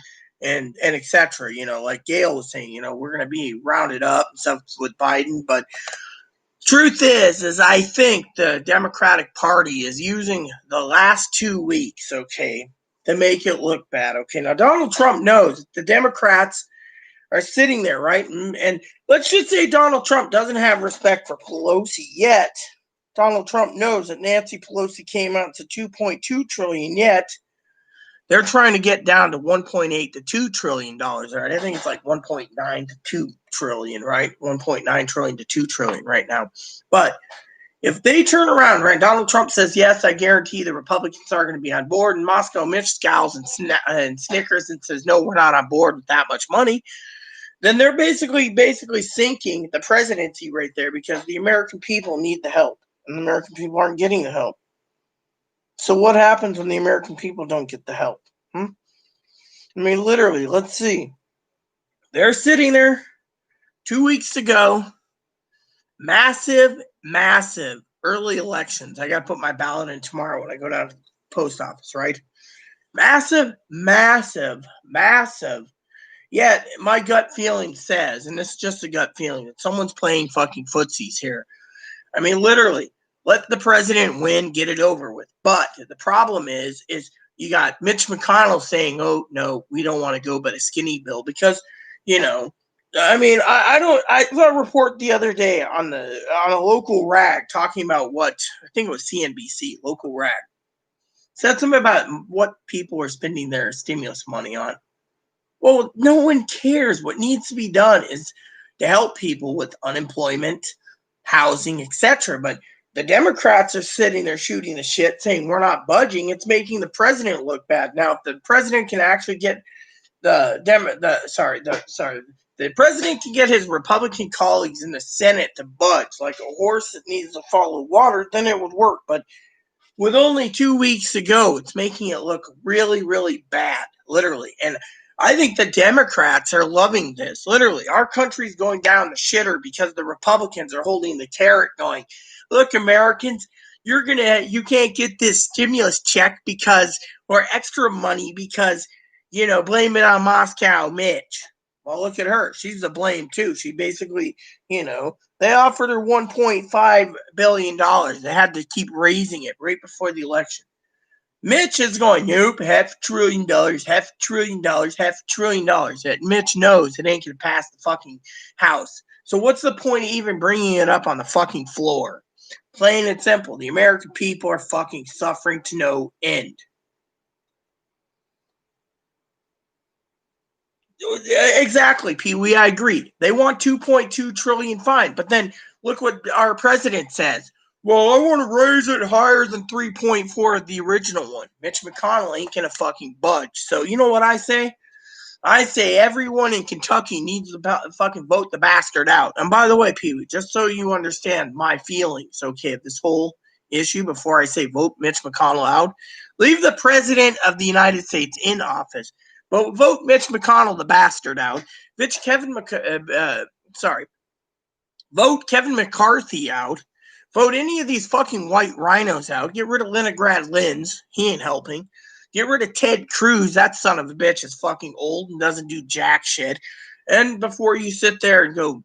et cetera. Like Gail was saying, we're going to be rounded up and stuff with Biden, but truth is I think the Democratic Party is using the last 2 weeks, okay, to make it look bad. Okay, now Donald Trump knows the Democrats are sitting there, right? And let's just say Donald Trump doesn't have respect for Pelosi yet. Donald Trump knows that Nancy Pelosi came out to $2.2 trillion, yet they're trying to get down to $1.8 to $2 trillion, right? I think it's like 1.9 to 2 trillion, right? 1.9 trillion to 2 trillion right now. But if they turn around, right, Donald Trump says, yes, I guarantee the Republicans are going to be on board, and Moscow Mitch scowls and snickers and says, no, we're not on board with that much money, then they're basically sinking the presidency right there because the American people need the help, and the American people aren't getting the help. So what happens when the American people don't get the help? Literally, let's see. They're sitting there 2 weeks to go. Massive early elections. I got to put my ballot in tomorrow when I go down to the post office, right? Massive. Yet my gut feeling says, and this is just a gut feeling, that someone's playing fucking footsies here. Literally, let the president win, get it over with. But the problem is you got Mitch McConnell saying, oh, no, we don't want to go but a skinny bill because, I saw a report the other day on a local rag talking about what, I think it was CNBC, local rag, said something about what people are spending their stimulus money on. Well, no one cares. What needs to be done is to help people with unemployment, housing, etc. But the Democrats are sitting there shooting the shit, saying we're not budging. It's making the president look bad. Now, if the president can actually get the president can get his Republican colleagues in the Senate to budge like a horse that needs to follow water, then it would work. But with only 2 weeks to go, it's making it look really, really bad, literally. And I think the Democrats are loving this. Literally, our country's going down the shitter because the Republicans are holding the carrot going, look, Americans, you can't get this stimulus check or extra money because, blame it on Moscow Mitch. Well, look at her. She's to blame too. She basically, they offered her $1.5 billion. They had to keep raising it right before the election. Mitch is going, nope, $500 billion, $500 billion, $500 billion. That Mitch knows it ain't going to pass the fucking House. So what's the point of even bringing it up on the fucking floor? Plain and simple. The American people are fucking suffering to no end. Exactly, Pee Wee. I agree. They want 2.2 trillion fine, but then look what our president says. Well, I want to raise it higher than 3.4 of the original one. Mitch McConnell ain't gonna fucking budge. So you know what I say? I say everyone in Kentucky needs to fucking vote the bastard out. And by the way, Pee Wee, just so you understand my feelings, okay, of this whole issue, before I say vote Mitch McConnell out, leave the president of the United States in office, but vote Mitch McConnell the bastard out. Vote Kevin McCarthy out. Vote any of these fucking white rhinos out. Get rid of Leningrad Linz. He ain't helping. Get rid of Ted Cruz. That son of a bitch is fucking old and doesn't do jack shit. And before you sit there and go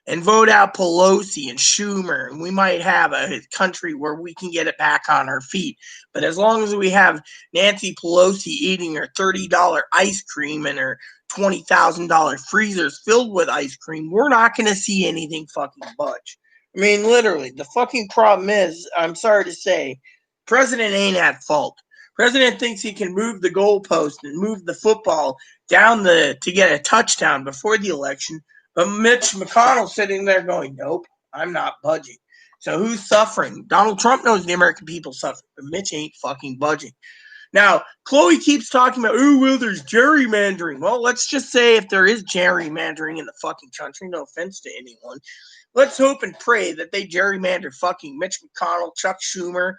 and vote out Pelosi and Schumer, and we might have a country where we can get it back on our feet. But as long as we have Nancy Pelosi eating her $30 ice cream and her $20,000 freezers filled with ice cream, we're not going to see anything fucking budge. I mean, literally, the fucking problem is, I'm sorry to say, President ain't at fault. President thinks he can move the goalpost and move the football down to get a touchdown before the election. But Mitch McConnell sitting there going, nope, I'm not budging. So who's suffering? Donald Trump knows the American people suffering, but Mitch ain't fucking budging. Now, Chloe keeps talking about, oh, well, there's gerrymandering. Well, let's just say if there is gerrymandering in the fucking country, no offense to anyone, let's hope and pray that they gerrymander fucking Mitch McConnell, Chuck Schumer,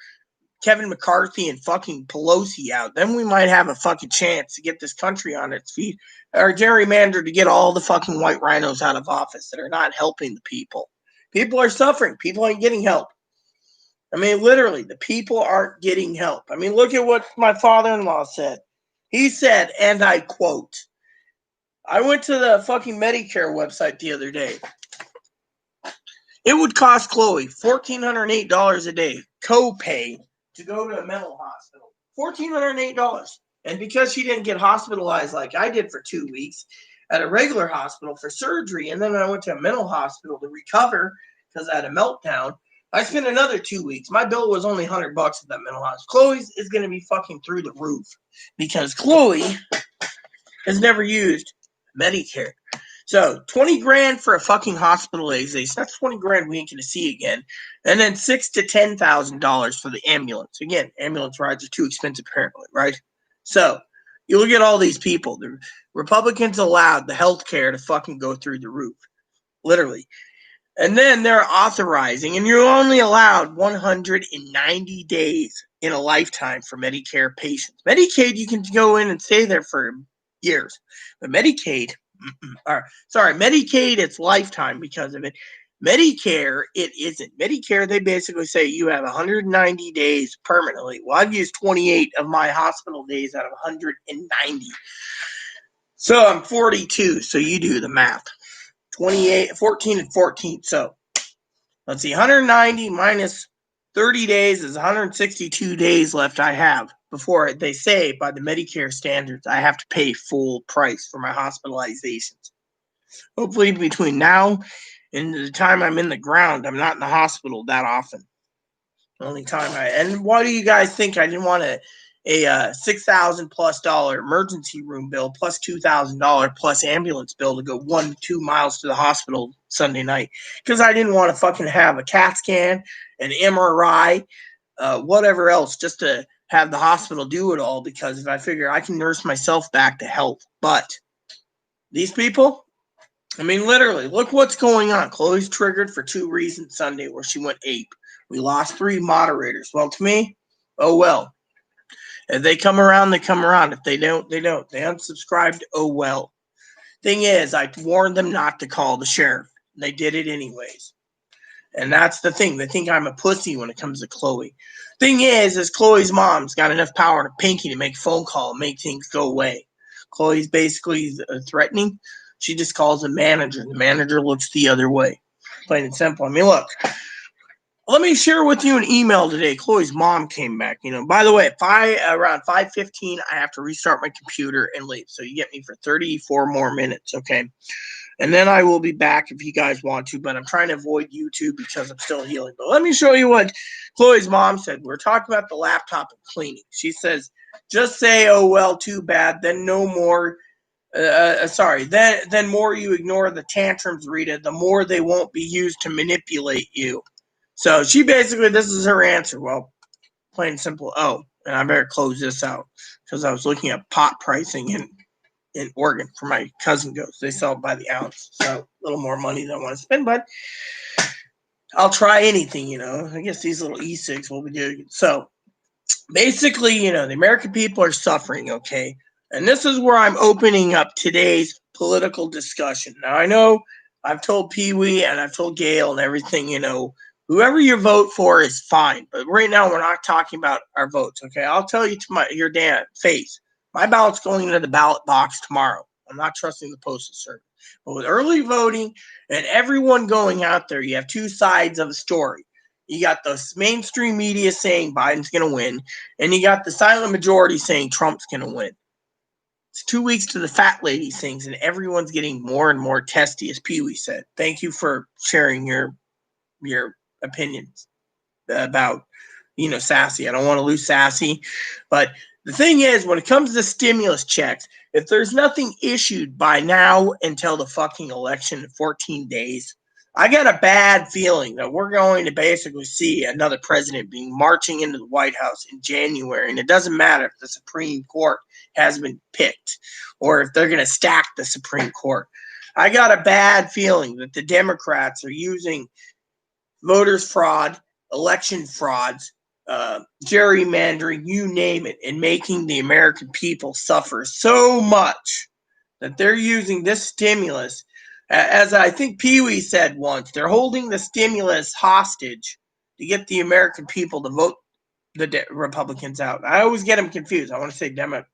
Kevin McCarthy, and fucking Pelosi out. Then we might have a fucking chance to get this country on its feet. Or gerrymander to get all the fucking white rhinos out of office that are not helping the people. People are suffering. People ain't getting help. I mean, literally, the people aren't getting help. I mean, look at what my father-in-law said. He said, and I quote, I went to the fucking Medicare website the other day. It would cost Chloe $1,408 a day copay to go to a mental hospital. $1,408. And because she didn't get hospitalized like I did for 2 weeks at a regular hospital for surgery, and then I went to a mental hospital to recover because I had a meltdown, I spent another 2 weeks. My bill was only $100 at that mental hospital. Chloe's is going to be fucking through the roof because Chloe has never used Medicare. So 20 grand for a fucking hospitalization. That's 20 grand we ain't gonna see again. And then $6,000 to $10,000 for the ambulance. Again, ambulance rides are too expensive apparently, right? So you look at all these people. The Republicans allowed the health care to fucking go through the roof. Literally. And then they're authorizing, and you're only allowed 190 days in a lifetime for Medicare patients. Medicaid, you can go in and stay there for years. But Medicaid, it's lifetime because of it. Medicare, it isn't. Medicare, they basically say you have 190 days permanently. Well, I've used 28 of my hospital days out of 190. So I'm 42, so you do the math. 28, 14, and 14. So let's see, 190 minus 30 days is 162 days left I have before they say by the Medicare standards I have to pay full price for my hospitalizations. Hopefully between now and the time I'm in the ground, I'm not in the hospital that often. Only time and why do you guys think I didn't want a $6,000+ emergency room bill plus $2,000 plus ambulance bill to go 1-2 miles to the hospital Sunday night? Because I didn't want to fucking have a CAT scan, an MRI, whatever else, just to have the hospital do it all. Because if I figure I can nurse myself back to health, but these people, I mean, literally, look what's going on. Chloe's triggered for 2 reasons Sunday where she went ape. We lost 3 moderators. Well, to me, oh well. If they come around, they come around. If they don't, they don't. They unsubscribed, oh well. Thing is, I warned them not to call the sheriff. They did it anyways. And that's the thing. They think I'm a pussy when it comes to Chloe. Thing is Chloe's mom's got enough power to Pinky to make a phone call and make things go away. Chloe's basically threatening. She just calls the manager. The manager looks the other way. Plain and simple. I mean, look. Let me share with you an email today. Chloe's mom came back. By the way, around 5:15, I have to restart my computer and leave. So you get me for 34 more minutes, okay? And then I will be back if you guys want to, but I'm trying to avoid YouTube because I'm still healing. But let me show you what Chloe's mom said. We're talking about the laptop and cleaning. She says, just say, oh, well, too bad. Then no more sorry, then more you ignore the tantrums, Rita, the more they won't be used to manipulate you. So she basically, this is her answer. Well, plain and simple. Oh, and I better close this out because I was looking at pot pricing in Oregon for my cousin goats. They sell it by the ounce, so a little more money than I want to spend, but I'll try anything, I guess these little e-cigs will be doing it. So basically, the American people are suffering, okay? And this is where I'm opening up today's political discussion. Now, I know I've told Pee Wee and I've told Gail and everything, whoever you vote for is fine. But right now, we're not talking about our votes, okay? I'll tell you to your damn face, my ballot's going into the ballot box tomorrow. I'm not trusting the postal service. But with early voting and everyone going out there, you have two sides of a story. You got the mainstream media saying Biden's going to win, and you got the silent majority saying Trump's going to win. It's 2 weeks to the fat lady things, and everyone's getting more and more testy, as Pee Wee said. Thank you for sharing your opinions about, Sassy. I don't want to lose Sassy, but the thing is, when it comes to stimulus checks, if there's nothing issued by now until the fucking election in 14 days, I got a bad feeling that we're going to basically see another president being marching into the White House in January. And it doesn't matter if the Supreme Court has been picked or if they're going to stack the Supreme Court. I got a bad feeling that the Democrats are using voters fraud, election frauds, gerrymandering, you name it, and making the American people suffer so much that they're using this stimulus. As I think Pee Wee said once, they're holding the stimulus hostage to get the American people to vote the Republicans out. I always get them confused. I want to say Democrats.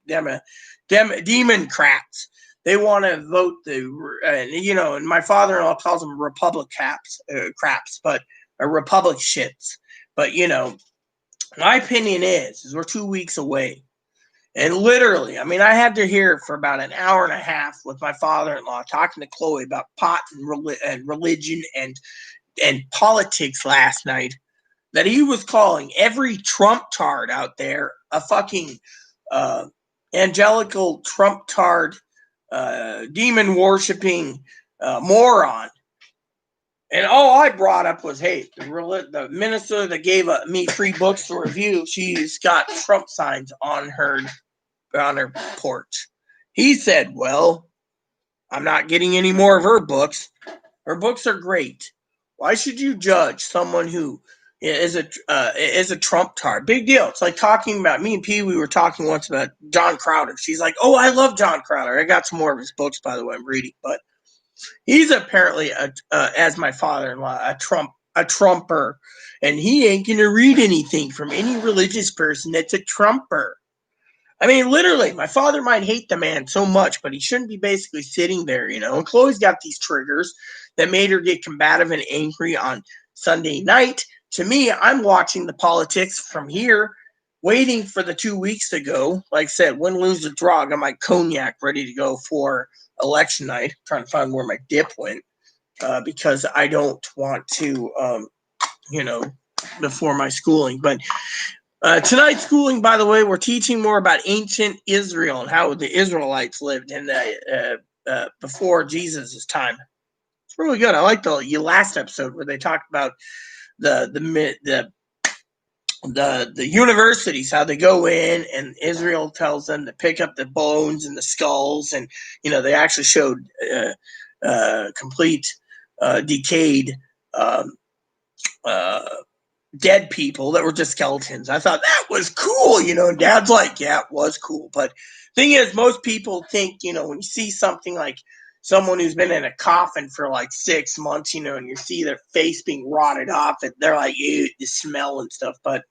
They want to vote and my father-in-law calls them Republic craps, but Republic shits. But my opinion is we're 2 weeks away. And literally, I had to hear for about an hour and a half with my father-in-law talking to Chloe about pot and religion and politics last night, that he was calling every Trump tard out there a fucking angelical Trump tard, demon worshipping moron. And all I brought up was, hey, the minister that gave me free books to review, she's got Trump signs on her porch. He said, well, I'm not getting any more of her books. Her books are great. Why should you judge someone who is a Trump tard? Big deal. It's like talking about, me and P, we were talking once about John Crowder. She's like, oh, I love John Crowder. I got some more of his books, by the way, I'm reading. But he's apparently, as my father-in-law, a Trumper. And he ain't going to read anything from any religious person that's a Trumper. Literally, my father might hate the man so much, but he shouldn't be basically sitting there, And Chloe's got these triggers that made her get combative and angry on Sunday night. To me, I'm watching the politics from here, waiting for the 2 weeks to go. Like I said, win, lose, or draw. I got my cognac ready to go for election night. I'm trying to find where my dip went because I don't want to, before my schooling. But tonight's schooling, by the way, we're teaching more about ancient Israel and how the Israelites lived in before Jesus' time. It's really good. I like the last episode where they talked about the universities, how they go in and Israel tells them to pick up the bones and the skulls, and they actually showed complete decayed dead people that were just skeletons. I thought that was cool, Dad's like, yeah, it was cool. But thing is, most people think, when you see something like someone who's been in a coffin for like 6 months, and you see their face being rotted off, and they're like, ew, the smell and stuff. But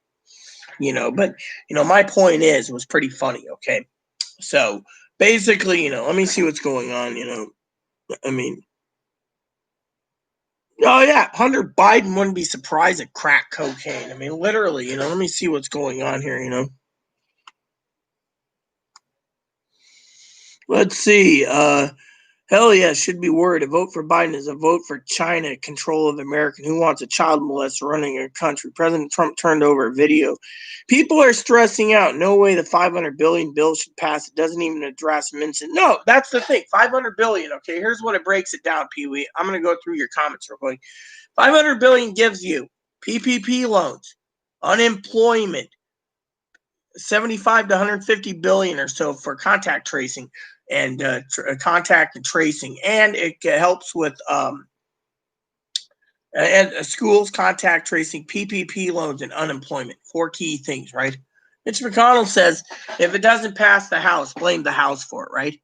my point is, it was pretty funny. Okay. So basically, let me see what's going on. Oh yeah, Hunter Biden wouldn't be surprised at crack cocaine. Literally, let me see what's going on here, Let's see. Hell yeah, should be worried. A vote for Biden is a vote for China control of America. Who wants a child molester running a country? President Trump turned over a video. People are stressing out. No way the 500 billion bill should pass. It doesn't even address Minson. No, that's the thing. 500 billion. Okay, here's what it breaks it down, Pee Wee. I'm going to go through your comments real quick. 500 billion gives you PPP loans, unemployment, 75 to 150 billion or so for contact tracing and contact and tracing, and it helps with schools, contact tracing, PPP loans, and unemployment. 4 key things, right? Mitch McConnell says if it doesn't pass the House, blame the House for it, right?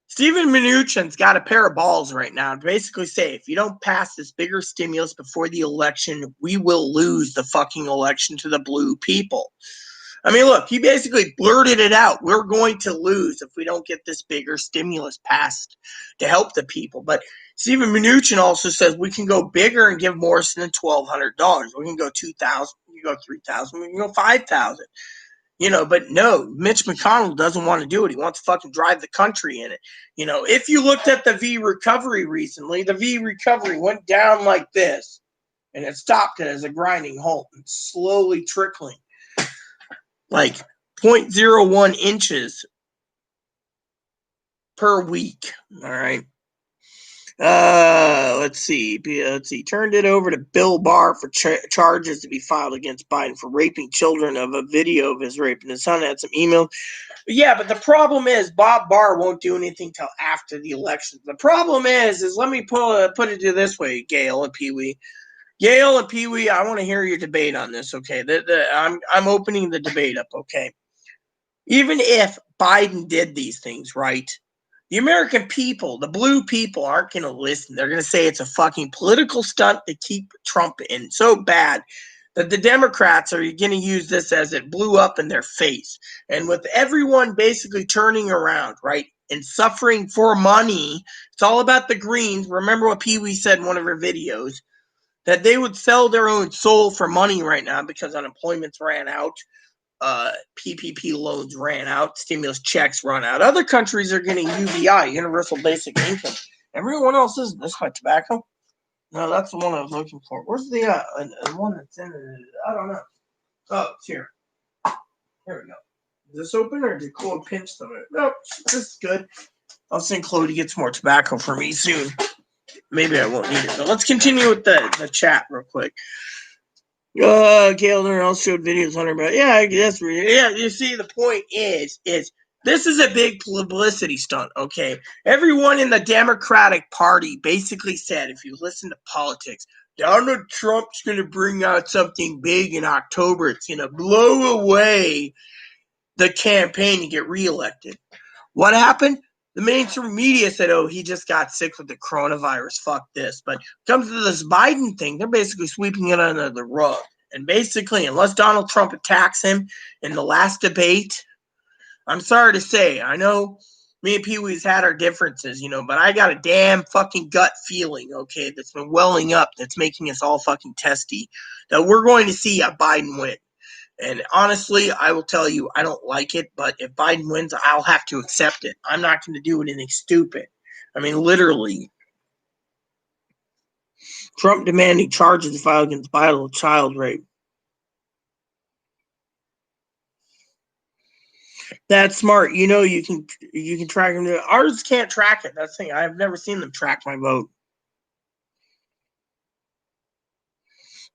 Stephen Mnuchin's got a pair of balls right now to basically say if you don't pass this bigger stimulus before the election, we will lose the fucking election to the blue people. I mean, look, he basically blurted it out. We're going to lose if we don't get this bigger stimulus passed to help the people. But Stephen Mnuchin also says we can go bigger and give Morrison than $1,200. We can go $2,000. We can go $3,000. We can go $5,000. But no, Mitch McConnell doesn't want to do it. He wants to fucking drive the country in it. If you looked at the V recovery recently, the V recovery went down like this, and it stopped it as a grinding halt and slowly trickling. Like 0.01 inches per week. All right. Let's see. Turned it over to Bill Barr for charges to be filed against Biden for raping children of a video of his rape. And his son had some emails. Yeah, but the problem is Bob Barr won't do anything till after the election. The problem is let me put it this way, Gail and Pee Wee. Gail and Pee Wee, I want to hear your debate on this, okay? I'm opening the debate up, okay? Even if Biden did these things, right? The American people, the blue people, aren't going to listen. They're going to say it's a fucking political stunt to keep Trump in so bad that the Democrats are going to use this as it blew up in their face. And with everyone basically turning around, right, and suffering for money, it's all about the Greens. Remember what Pee Wee said in one of her videos, that they would sell their own soul for money right now because unemployment's ran out. PPP loans ran out, stimulus checks run out. Other countries are getting UBI, Universal Basic Income. Everyone else isn't. This my tobacco? No, that's the one I was looking for. Where's the one that's in it? I don't know. Oh, it's here. There we go. Is this open or did Chloe pinch some of it? Nope, this is good. I'll send Chloe to get some more tobacco for me soon. Maybe I won't need it. But let's continue with the chat real quick. Gail else showed videos on her, but yeah, you see, the point is this is a big publicity stunt, okay? Everyone in the Democratic Party basically said, if you listen to politics, Donald Trump's going to bring out something big in October. It's going to blow away the campaign to get reelected. What happened? The mainstream media said, oh, he just got sick with the coronavirus. Fuck this. But comes to this Biden thing, they're basically sweeping it under the rug. And basically, unless Donald Trump attacks him in the last debate, I'm sorry to say, I know me and Pee Wee's had our differences, but I got a damn fucking gut feeling, okay, that's been welling up, that's making us all fucking testy, that we're going to see a Biden win. And honestly, I will tell you, I don't like it, but if Biden wins, I'll have to accept it. I'm not going to do anything stupid. I mean, literally. Trump demanding charges filed against Biden of child rape. That's smart. You can track them. Ours can't track it. That's the thing. I've never seen them track my vote.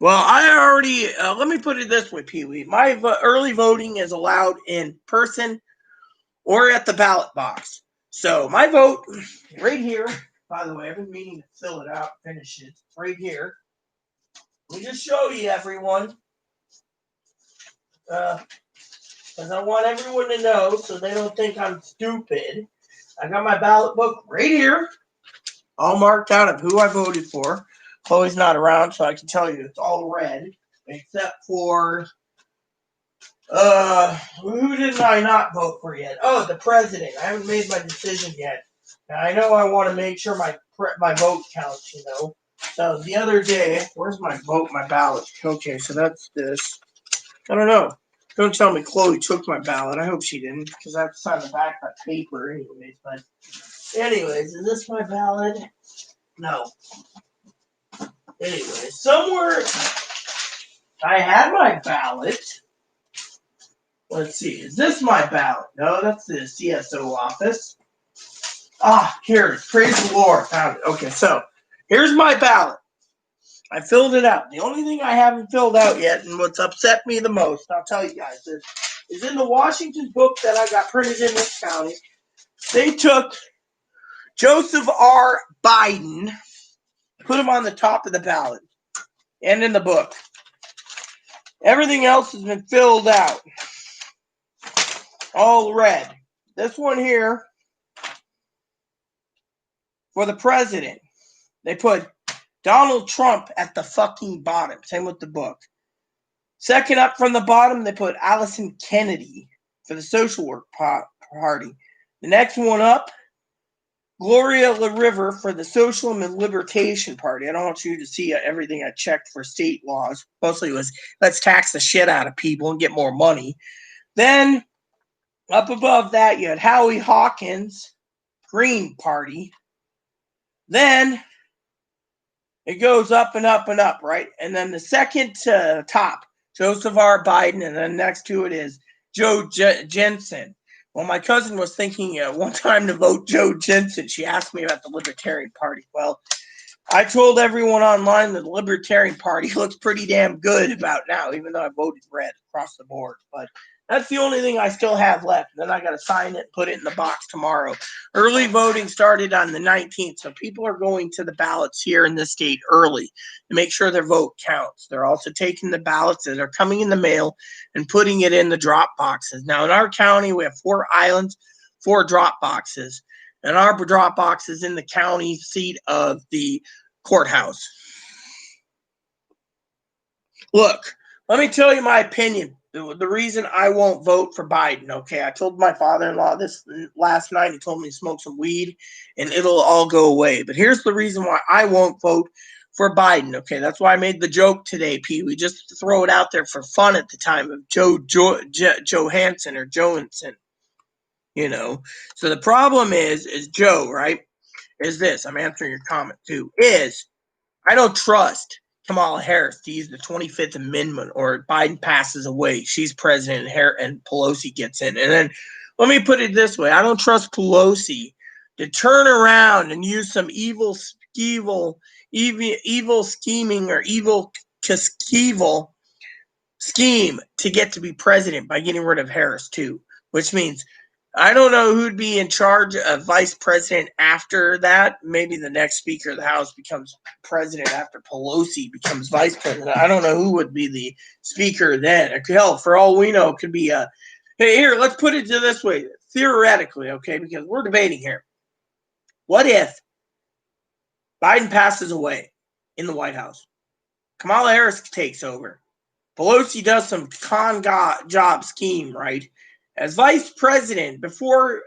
Well, I already, let me put it this way, Pee Wee. My early voting is allowed in person or at the ballot box. So my vote, right here, by the way, I've been meaning to fill it out, finish it. It's right here. Let me just show you, everyone. Because I want everyone to know so they don't think I'm stupid. I got my ballot book right here, all marked out of who I voted for. Chloe's not around, so I can tell you it's all red, except for who did I not vote for yet? Oh, the president. I haven't made my decision yet. Now, I know I want to make sure my vote counts, So the other day, where's my vote, my ballot? Okay, so that's this. I don't know. Don't tell me Chloe took my ballot. I hope she didn't, because I have to sign the back of that paper anyways. But Anyways, is this my ballot? No. Anyways, somewhere I had my ballot. Let's see, is this my ballot? No, that's the CSO office. Ah, here it is. Praise the Lord. Found it. Okay, so here's my ballot. I filled it out. The only thing I haven't filled out yet, and what's upset me the most, I'll tell you guys, is in the Washington book that I got printed in this county. They took Joseph R. Biden, put him on the top of the ballot, and in the book. Everything else has been filled out. All red. This one here, for the president, they put Donald Trump at the fucking bottom. Same with the book. Second up from the bottom, they put Allison Kennedy for the Social Work Party. The next one up, Gloria LaRiver for the Social and Libertation Party. I don't want you to see everything I checked for state laws. Mostly it was, let's tax the shit out of people and get more money. Then, up above that, you had Howie Hawkins, Green Party. Then, it goes up and up and up, right? And then the second top, Joseph R. Biden, and then next to it is Joe Jensen. Well, my cousin was thinking one time to vote Joe Jensen. She asked me about the Libertarian Party. Well, I told everyone online that the Libertarian Party looks pretty damn good about now, even though I voted red across the board. But that's the only thing I still have left. Then I got to sign it and put it in the box tomorrow. Early voting started on the 19th, so people are going to the ballots here in this state early to make sure their vote counts. They're also taking the ballots that are coming in the mail and putting it in the drop boxes. Now, in our county, we have 4 islands, 4 drop boxes. And our drop box is in the county seat of the courthouse. Look, let me tell you my opinion. The reason I won't vote for Biden, okay? I told my father-in-law this last night. He told me to smoke some weed and it'll all go away. But here's the reason why I won't vote for Biden, okay? That's why I made the joke today, Pete. We just throw it out there for fun at the time of Johansson or Johansson, you know? So the problem is Joe, right? Is this, I'm answering your comment too, is I don't trust Kamala Harris to use the 25th Amendment or Biden passes away. She's president and Pelosi gets in. And then let me put it this way. I don't trust Pelosi to turn around and use some evil scheming or evil scheme to get to be president by getting rid of Harris too, which means I don't know who'd be in charge of vice president after that. Maybe the next Speaker of the House becomes president after Pelosi becomes vice president. I don't know who would be the speaker then. Hell, for all we know, it could be a. Hey, here, let's put it this way, theoretically, okay, because we're debating here. What if Biden passes away in the White House? Kamala Harris takes over. Pelosi does some con job scheme, right? As vice president, before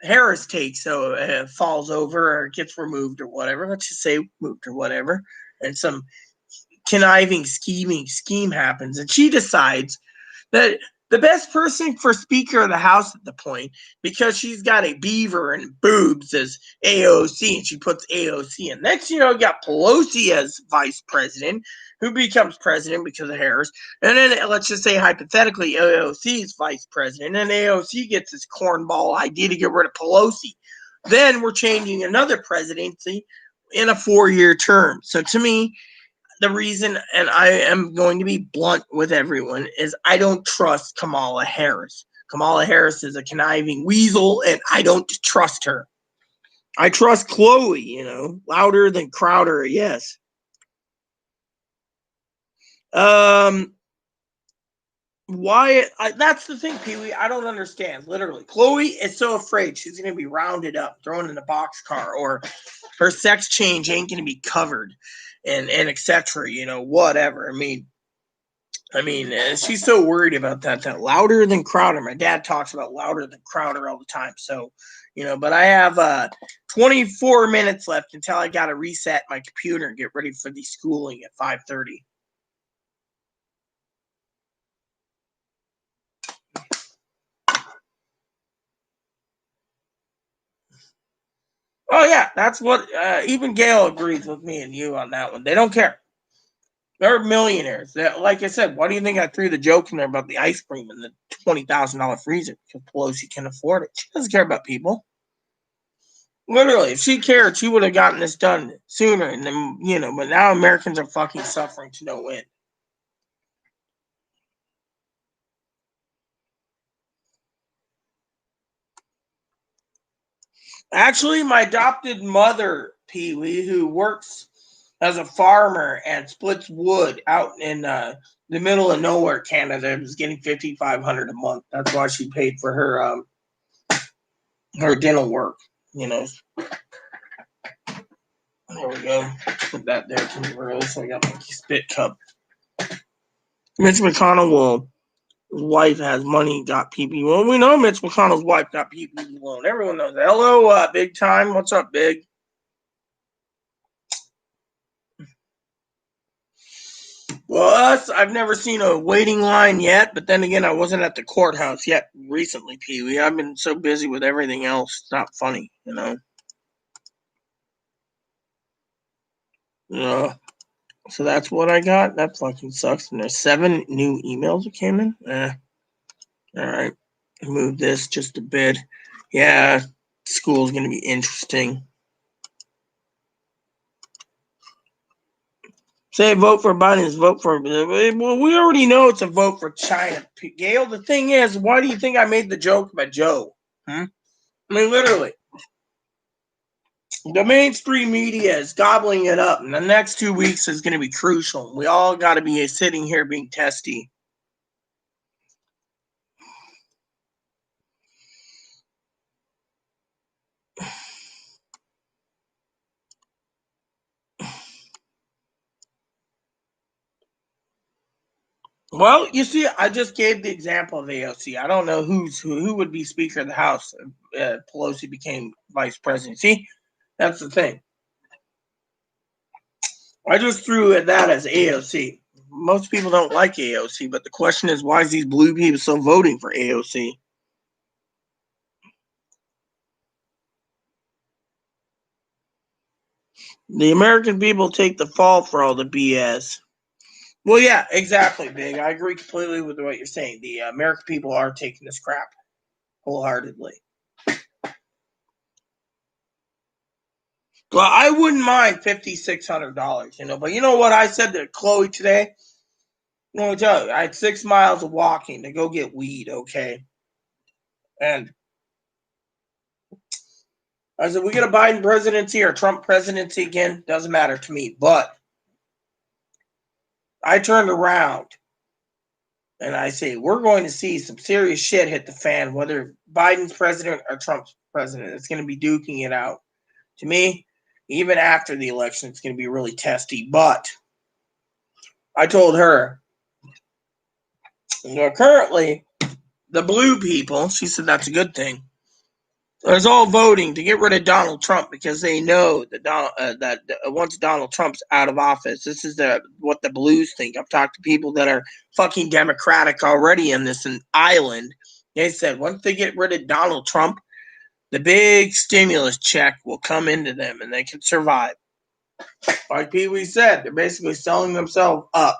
Harris takes falls over or gets removed or whatever, let's just say moved or whatever, and some conniving scheme happens, and she decides that the best person for Speaker of the House at the point, because she's got a beaver and boobs as AOC, and she puts AOC in. Next, you got Pelosi as vice president, who becomes president because of Harris. And then let's just say hypothetically AOC is vice president, and AOC gets this cornball idea to get rid of Pelosi. Then we're changing another presidency in a 4-year term. So to me, the reason, and I am going to be blunt with everyone, is I don't trust Kamala Harris. Kamala Harris is a conniving weasel, and I don't trust her. I trust Chloe, louder than Crowder, yes. That's the thing, Pee-wee. I don't understand. Literally, Chloe is so afraid she's going to be rounded up, thrown in a boxcar, or her sex change ain't going to be covered, and etc. Whatever. I mean, she's so worried about that louder than Crowder. My dad talks about louder than Crowder all the time. So, but I have 24 minutes left until I got to reset my computer and get ready for the schooling at 5:30. Oh, yeah, that's what even Gail agrees with me and you on that one. They don't care. They're millionaires. Like I said, why do you think I threw the joke in there about the ice cream and the $20,000 freezer? Because Pelosi can afford it. She doesn't care about people. Literally, if she cared, she would have gotten this done sooner. And then, but now Americans are fucking suffering to no end. Actually, my adopted mother, Pee Wee, who works as a farmer and splits wood out in the middle of nowhere, Canada, was getting $5,500 a month. That's why she paid for her dental work. There we go. Put that there temporarily. So I got my spit cup. Mitch McConnell his wife has money, got PPP. Well, we know Mitch McConnell's wife got PPP loan. Everyone knows that. Hello, Big Time. What's up, Big? Well, I've never seen a waiting line yet, but then again, I wasn't at the courthouse yet recently, Pee Wee. I've been so busy with everything else. It's not funny, So that's what I got. That fucking sucks. And there's 7 new emails that came in. All right. Move this just a bit. Yeah, school's going to be interesting. Say vote for Biden, vote for. Well, we already know it's a vote for China. Gail, the thing is, why do you think I made the joke about Joe? I mean, literally. The mainstream media is gobbling it up, and the next 2 weeks is going to be crucial. We all got to be sitting here being testy. Well, you see, I just gave the example of AOC. I don't know who would be Speaker of the House if Pelosi became Vice President. See, that's the thing. I just threw at that as AOC. Most people don't like AOC, but the question is, why is these blue people still voting for AOC? The American people take the fall for all the BS. Well, yeah, exactly, Big. I agree completely with what you're saying. The American people are taking this crap wholeheartedly. Well, I wouldn't mind $5,600, but you know what I said to Chloe today? I'm going to tell you, I had 6 miles of walking to go get weed, okay? And I said, we get a Biden presidency or Trump presidency again, doesn't matter to me. But I turned around and I say, we're going to see some serious shit hit the fan, whether Biden's president or Trump's president. It's going to be duking it out. To me, even after the election, it's going to be really testy. But I told her, currently, the blue people, she said that's a good thing, is all voting to get rid of Donald Trump because they know that once Donald Trump's out of office, this is what the blues think. I've talked to people that are fucking Democratic already in this island. They said once they get rid of Donald Trump, the big stimulus check will come into them and they can survive. Like Pee Wee said, they're basically selling themselves up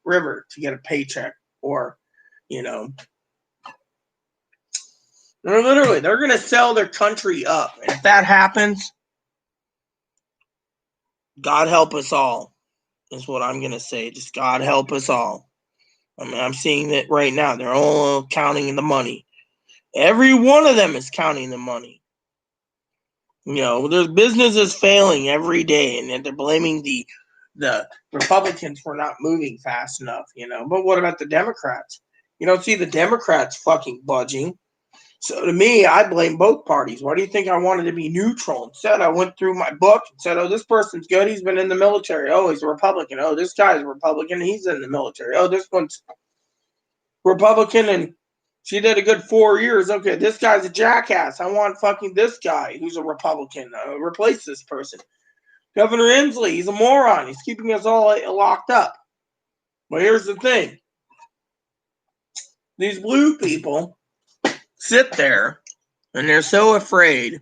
river to get a paycheck or, they're going to sell their country up. And if that happens, God help us all, is what I'm going to say. Just God help us all. I mean, I'm seeing it right now. They're all counting the money. Every one of them is counting the money. There's businesses failing every day, and they're blaming the Republicans for not moving fast enough, But what about the Democrats? You don't see the Democrats fucking budging. So to me, I blame both parties. Why do you think I wanted to be neutral? Instead, I went through my book and said, oh, this person's good. He's been in the military. Oh, he's a Republican. Oh, this guy's a Republican. He's in the military. Oh, this one's Republican and she did a good 4 years. Okay, this guy's a jackass. I want fucking this guy who's a Republican. Replace this person. Governor Inslee, he's a moron. He's keeping us all locked up. But here's the thing. These blue people sit there and they're so afraid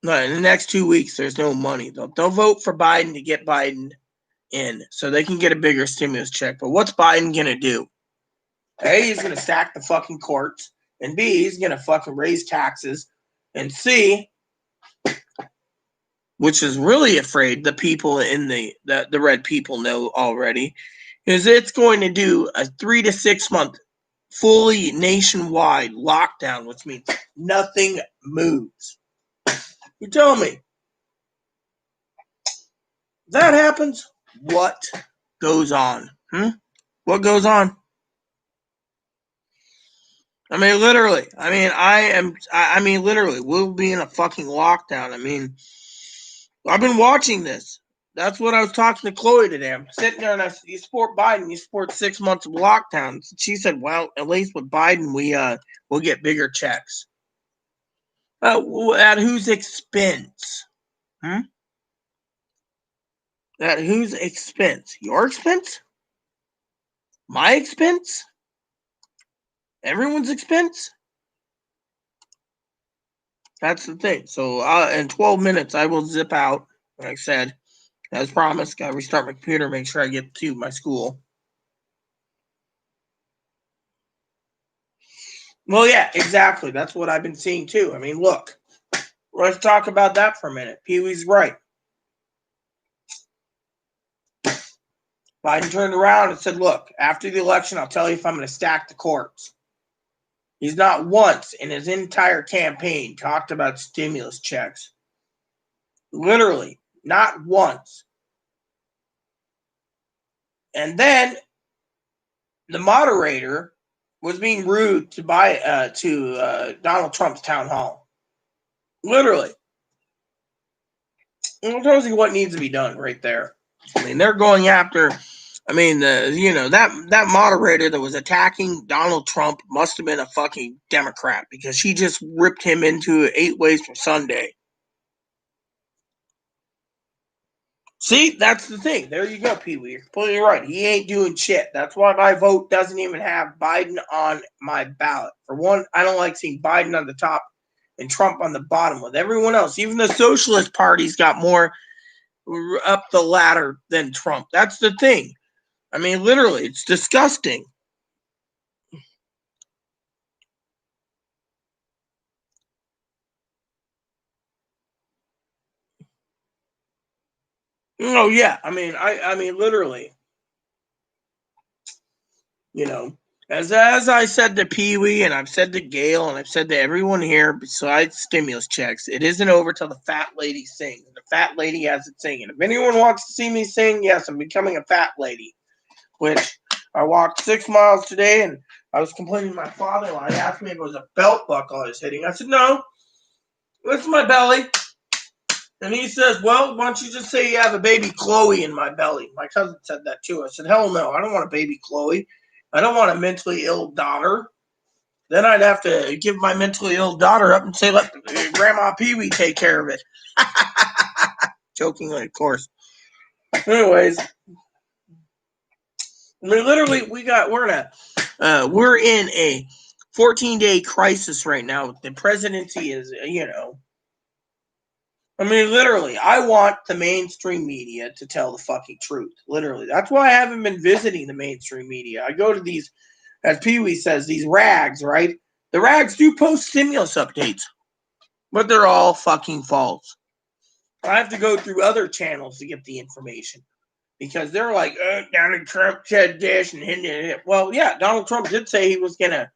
No, in the next 2 weeks, there's no money. They'll vote for Biden to get Biden in so they can get a bigger stimulus check. But what's Biden going to do? A, he's going to stack the fucking courts. And B, he's going to fucking raise taxes. And C, which is really afraid the people in the red people know already, is it's going to do a 3 to 6 month fully nationwide lockdown, which means nothing moves. You tell me. If that happens, what goes on? What goes on? I mean, literally. Literally, we'll be in a fucking lockdown. I mean, I've been watching this. That's what I was talking to Chloe today. I'm sitting there and I said, you support Biden, you support 6 months of lockdowns. She said, well, at least with Biden, we'll get bigger checks. At whose expense? At whose expense? Your expense? My expense? Everyone's expense? That's the thing. So in 12 minutes, I will zip out. Like I said, as promised, got to restart my computer, make sure I get to my school. Well, yeah, exactly. That's what I've been seeing too. I mean, look, let's talk about that for a minute. Pee-wee's right. Biden turned around and said, look, after the election, I'll tell you if I'm going to stack the courts. He's not once in his entire campaign talked about stimulus checks. Literally, not once. And then the moderator was being rude to Donald Trump's town hall. Literally. It tells you what needs to be done right there. I mean, they're going after. I mean, that moderator that was attacking Donald Trump must have been a fucking Democrat because she just ripped him into 8 Ways from Sunday. See, that's the thing. There you go, Pee-wee. You're completely right. He ain't doing shit. That's why my vote doesn't even have Biden on my ballot. For one, I don't like seeing Biden on the top and Trump on the bottom with everyone else. Even the socialist party's got more up the ladder than Trump. That's the thing. I mean, literally, it's disgusting. Oh yeah, I mean, literally. You know, as I said to Pee-wee, and I've said to Gail, and I've said to everyone here, besides stimulus checks, it isn't over till the fat lady sings. The fat lady has it singing. If anyone wants to see me sing, yes, I'm becoming a fat lady. Which I walked 6 miles today, and I was complaining to my father-in-law. He asked me if it was a belt buckle I was hitting. I said, no, it's my belly. And he says, well, why don't you just say you have a baby Chloe in my belly? My cousin said that too. I said, hell no, I don't want a baby Chloe. I don't want a mentally ill daughter. Then I'd have to give my mentally ill daughter up and say, let Grandma Pee-wee take care of it. Jokingly, of course. Anyways, I mean, literally, we're in a 14-day crisis right now. The presidency is, I mean, literally, I want the mainstream media to tell the fucking truth. Literally. That's why I haven't been visiting the mainstream media. I go to these, as Pee-wee says, these rags, right? The rags do post stimulus updates, but they're all fucking false. I have to go through other channels to get the information because they're like, Donald Trump said this and well, yeah, Donald Trump did say he was going to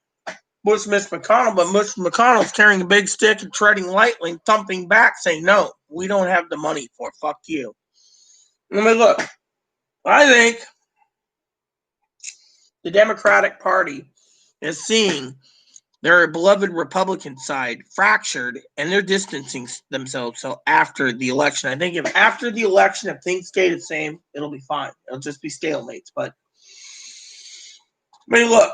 push Mitch McConnell, but Mitch McConnell's carrying a big stick and treading lightly and thumping back, saying, no, we don't have the money for it. Fuck you. I mean, look, I think the Democratic Party is seeing their beloved Republican side fractured, and they're distancing themselves. So after the election, I think after the election, if things stay the same, it'll be fine. It'll just be stalemates. But I mean, look,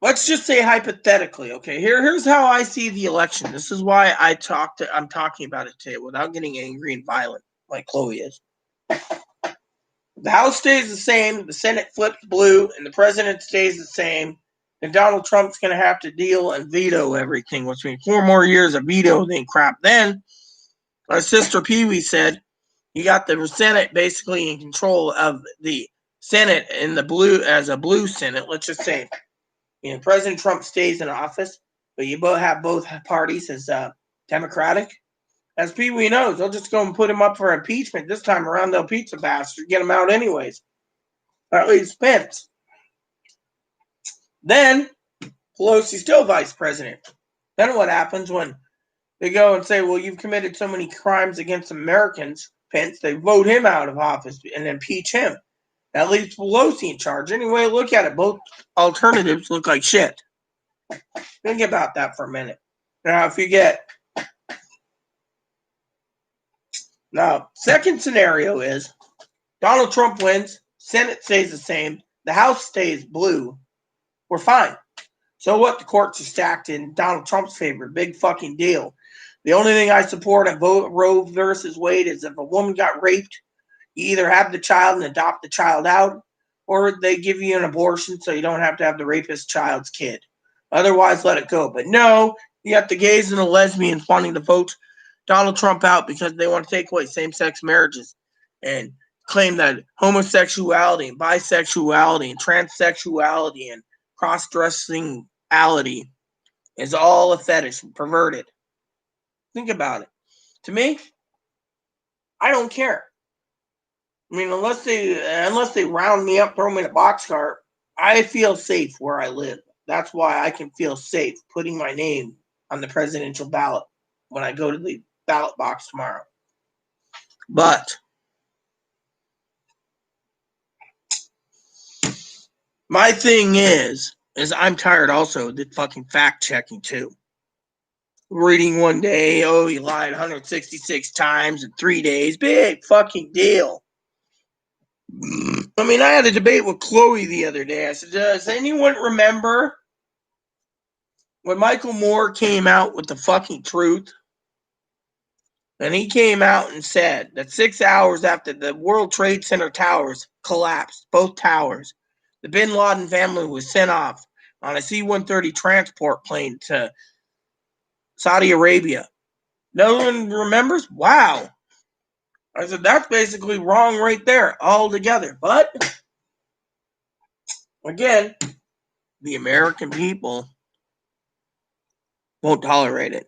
let's just say hypothetically, okay, here's how I see the election. This is why I'm talking about it today without getting angry and violent like Chloe is. The House stays the same, the Senate flips blue, and the president stays the same, and Donald Trump's going to have to deal and veto everything, which means 4 more years of veto than crap. Then My sister Pee Wee said, you got the Senate basically in control of the Senate in the blue as a blue Senate. Let's just say, President Trump stays in office, but you have both parties as Democratic. As Pee Wee knows, they'll just go and put him up for impeachment. This time around, they'll pizza bastard, get him out anyways. Or at least Pence. Then Pelosi's still vice president. Then what happens when they go and say, well, you've committed so many crimes against Americans, Pence, they vote him out of office and impeach him. That leaves Pelosi in charge. Anyway, look at it. Both alternatives look like shit. Think about that for a minute. Now, second scenario is Donald Trump wins, Senate stays the same, the House stays blue. We're fine. So what? The courts are stacked in Donald Trump's favor. Big fucking deal. The only thing I support at Roe versus Wade is if a woman got raped, you either have the child and adopt the child out, or they give you an abortion so you don't have to have the rapist child's kid. Otherwise, let it go. But no, you got the gays and the lesbians wanting to vote Donald Trump out because they want to take away same-sex marriages and claim that homosexuality and bisexuality and transsexuality and cross-dressingality is all a fetish, perverted. Think about it. To me, I don't care. I mean, unless they round me up, throw me in a boxcar, I feel safe where I live. That's why I can feel safe putting my name on the presidential ballot when I go to the ballot box tomorrow. But my thing is I'm tired also of the fucking fact checking too. Reading one day, oh, he lied 166 times in 3 days. Big fucking deal. I mean, I had a debate with Chloe the other day. I said, does anyone remember when Michael Moore came out with the fucking truth? And he came out and said that 6 hours after the World Trade Center towers collapsed, both towers, the Bin Laden family was sent off on a C-130 transport plane to Saudi Arabia. No one remembers? Wow. I said, that's basically wrong right there altogether. But, again, the American people won't tolerate it.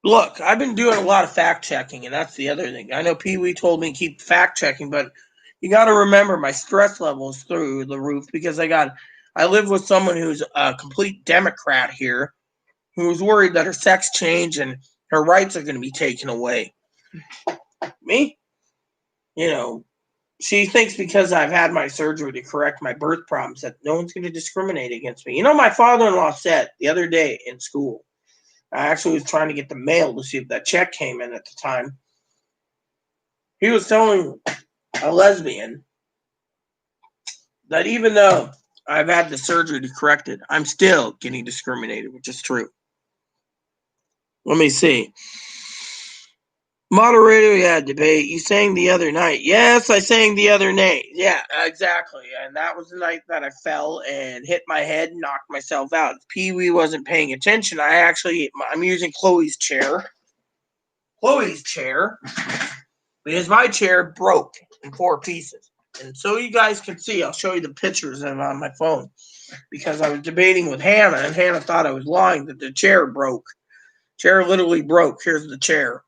Look, I've been doing a lot of fact checking, and that's the other thing. I know Pee Wee told me to keep fact checking, but you got to remember my stress levels through the roof because I live with someone who's a complete Democrat here, who's worried that her sex change and her rights are going to be taken away. Me, she thinks because I've had my surgery to correct my birth problems that no one's going to discriminate against me. My father-in-law said the other day in school. I actually was trying to get the mail to see if that check came in at the time. He was telling a lesbian that even though I've had the surgery to correct it, I'm still getting discriminated, which is true. Let me see. Moderator, yeah, debate. You sang the other night. Yes, I sang the other night. Yeah, exactly. And that was the night that I fell and hit my head and knocked myself out. Pee Wee wasn't paying attention. I'm using Chloe's chair. Because my chair broke in 4 pieces. And so you guys can see, I'll show you the pictures of on my phone. Because I was debating with Hannah, and Hannah thought I was lying that the chair broke. Chair literally broke. Here's the chair.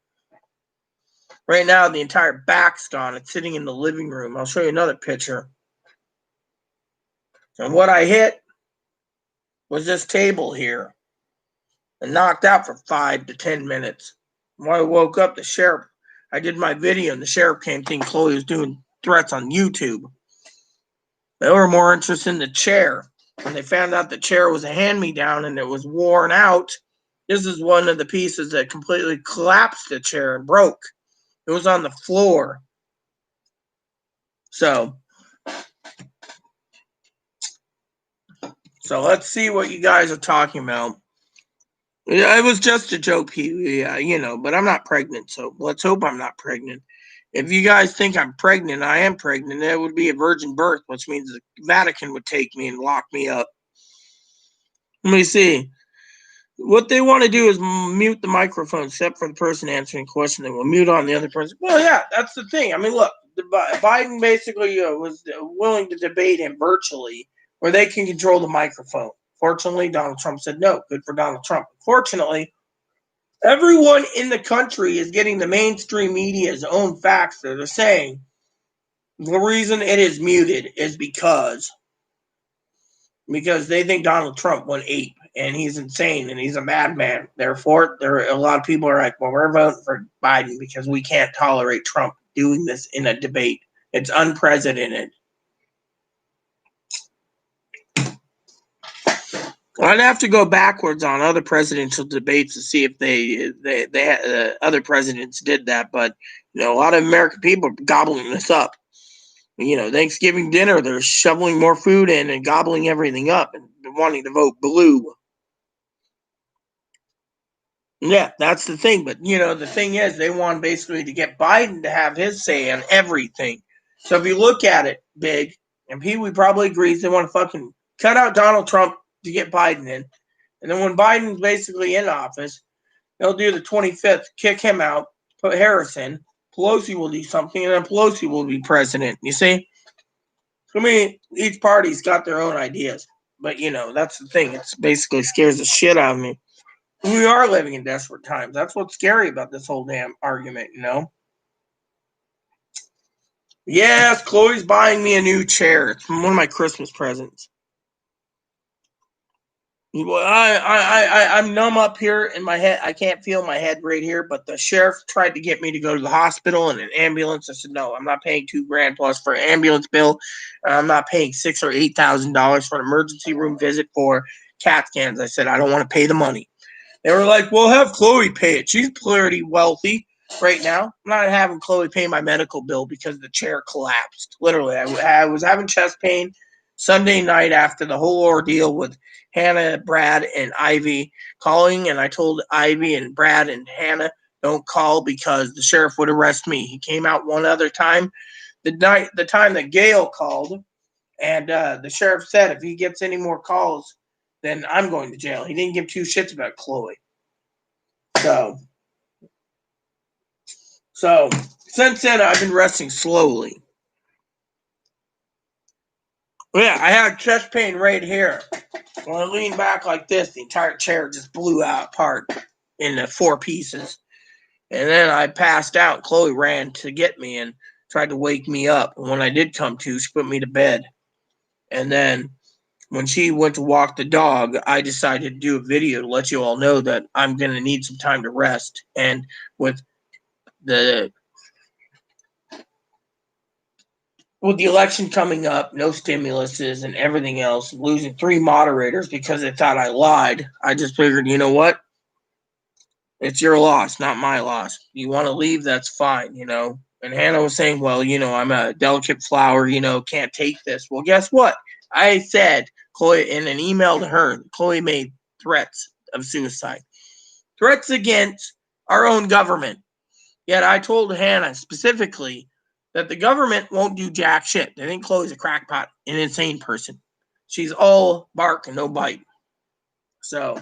Right now, the entire back's gone. It's sitting in the living room. I'll show you another picture. And what I hit was this table here. And knocked out for 5 to 10 minutes. When I woke up, the sheriff, I did my video, and the sheriff came thinking Chloe was doing threats on YouTube. They were more interested in the chair. When they found out the chair was a hand-me-down and it was worn out, this is one of the pieces that completely collapsed the chair and broke. It was on the floor. So let's see what you guys are talking about. Yeah, it was just a joke, yeah, but I'm not pregnant, so let's hope I'm not pregnant. If you guys think I'm pregnant, I am pregnant. That would be a virgin birth, which means the Vatican would take me and lock me up. Let me see. What they want to do is mute the microphone, except for the person answering the question. They will mute on the other person. Well, yeah, that's the thing. I mean, look, Biden basically was willing to debate him virtually, where they can control the microphone. Fortunately, Donald Trump said no. Good for Donald Trump. Fortunately, everyone in the country is getting the mainstream media's own facts that are saying the reason it is muted is because they think Donald Trump went ape and he's insane and he's a madman. Therefore, a lot of people are like, well, we're voting for Biden because we can't tolerate Trump doing this in a debate. It's unprecedented. I'd have to go backwards on other presidential debates to see if they other presidents did that, but a lot of American people are gobbling this up. Thanksgiving dinner, they're shoveling more food in and gobbling everything up and wanting to vote blue. Yeah, that's the thing. But, the thing is, they want basically to get Biden to have his say on everything. So if you look at it, Big, and Pee Wee probably agrees, they want to fucking cut out Donald Trump to get Biden in. And then when Biden's basically in office, they'll do the 25th, kick him out, put Harris in. Pelosi will do something, and then Pelosi will be president. You see? I mean, each party's got their own ideas. But, that's the thing. It basically scares the shit out of me. We are living in desperate times. That's what's scary about this whole damn argument, Yes, Chloe's buying me a new chair. It's one of my Christmas presents. Well, I'm numb up here in my head. I can't feel my head right here, but the sheriff tried to get me to go to the hospital in an ambulance. I said, no, I'm not paying $2,000 plus for an ambulance bill. I'm not paying $6,000 or $8,000 for an emergency room visit for CAT scans. I said, I don't want to pay the money. They were like, well, have Chloe pay it. She's pretty wealthy right now. I'm not having Chloe pay my medical bill because the chair collapsed. Literally, I was having chest pain Sunday night after the whole ordeal with Hannah, Brad, and Ivy calling. And I told Ivy and Brad and Hannah, don't call because the sheriff would arrest me. He came out one other time, the time that Gail called. And the sheriff said if he gets any more calls, then I'm going to jail. He didn't give two shits about Chloe. So since then, I've been resting slowly. Yeah, I had chest pain right here. When I leaned back like this, the entire chair just blew out apart into 4 pieces. And then I passed out. Chloe ran to get me and tried to wake me up. And when I did come to, she put me to bed. And then when she went to walk the dog, I decided to do a video to let you all know that I'm going to need some time to rest. And with the election coming up, no stimuluses and everything else, losing 3 moderators because they thought I lied, I just figured, you know what? It's your loss, not my loss. You want to leave, that's fine, And Hannah was saying, well, I'm a delicate flower, can't take this. Well, guess what? I said, Chloe, in an email to her, Chloe made threats of suicide. Threats against our own government. Yet I told Hannah specifically that the government won't do jack shit. They think Chloe's a crackpot, an insane person. She's all bark and no bite. So,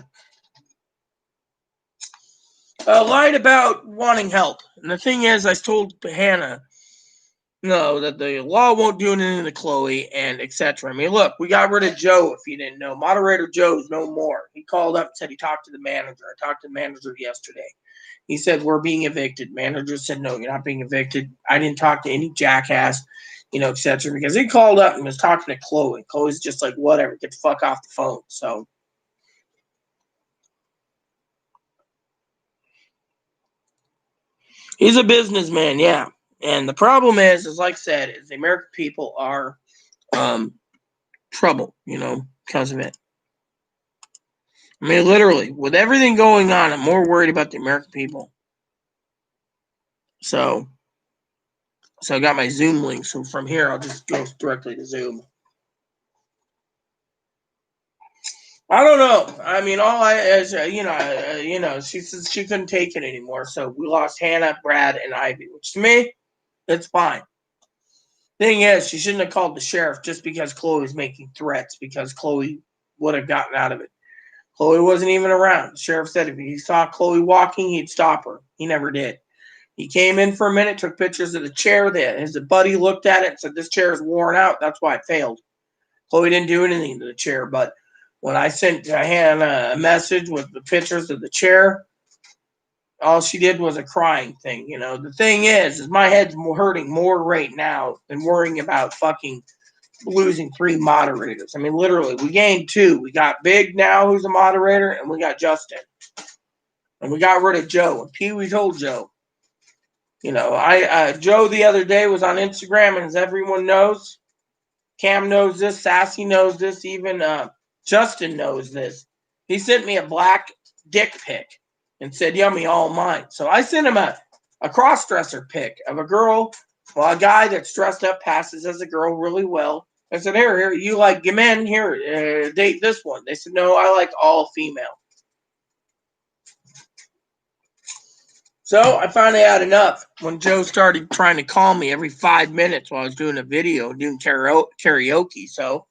lied about wanting help. And the thing is, I told Hannah, no, that the law won't do anything to Chloe and etc. I mean, look, we got rid of Joe, if you didn't know. Moderator Joe's no more. He called up and said he talked to the manager. I talked to the manager yesterday. He said, we're being evicted. Manager said, no, you're not being evicted. I didn't talk to any jackass, etc. Because he called up and was talking to Chloe. Chloe's just like, whatever, get the fuck off the phone. So he's a businessman, yeah. And the problem is like I said, is the American people are trouble, because of it. I mean, literally, with everything going on, I'm more worried about the American people. So I got my Zoom link. So from here, I'll just go directly to Zoom. I don't know. I mean, she says she couldn't take it anymore, so we lost Hannah, Brad, and Ivy. Which to me, it's fine. Thing is, she shouldn't have called the sheriff just because Chloe was making threats, because Chloe would have gotten out of it. Chloe wasn't even around. The sheriff said if he saw Chloe walking, he'd stop her. He never did. He came in for a minute, took pictures of the chair. His buddy looked at it and said, "This chair is worn out. That's why it failed." Chloe didn't do anything to the chair, but when I sent Hannah a message with the pictures of the chair, all she did was a crying thing. The thing is my head's hurting more right now than worrying about fucking losing 3 moderators. I mean, literally, we gained 2. We got Big now, who's a moderator, and we got Justin. And we got rid of Joe. And Pee Wee told Joe. Joe the other day was on Instagram, and as everyone knows, Cam knows this, Sassy knows this, even Justin knows this. He sent me a black dick pic and said, "Yummy, all mine." So I sent him a cross-dresser pic of a girl, a guy that's dressed up, passes as a girl really well. I said, here, you like men, here, date this one. They said, no, I like all female. So I finally had enough when Joe started trying to call me every 5 minutes while I was doing a video, doing karaoke. So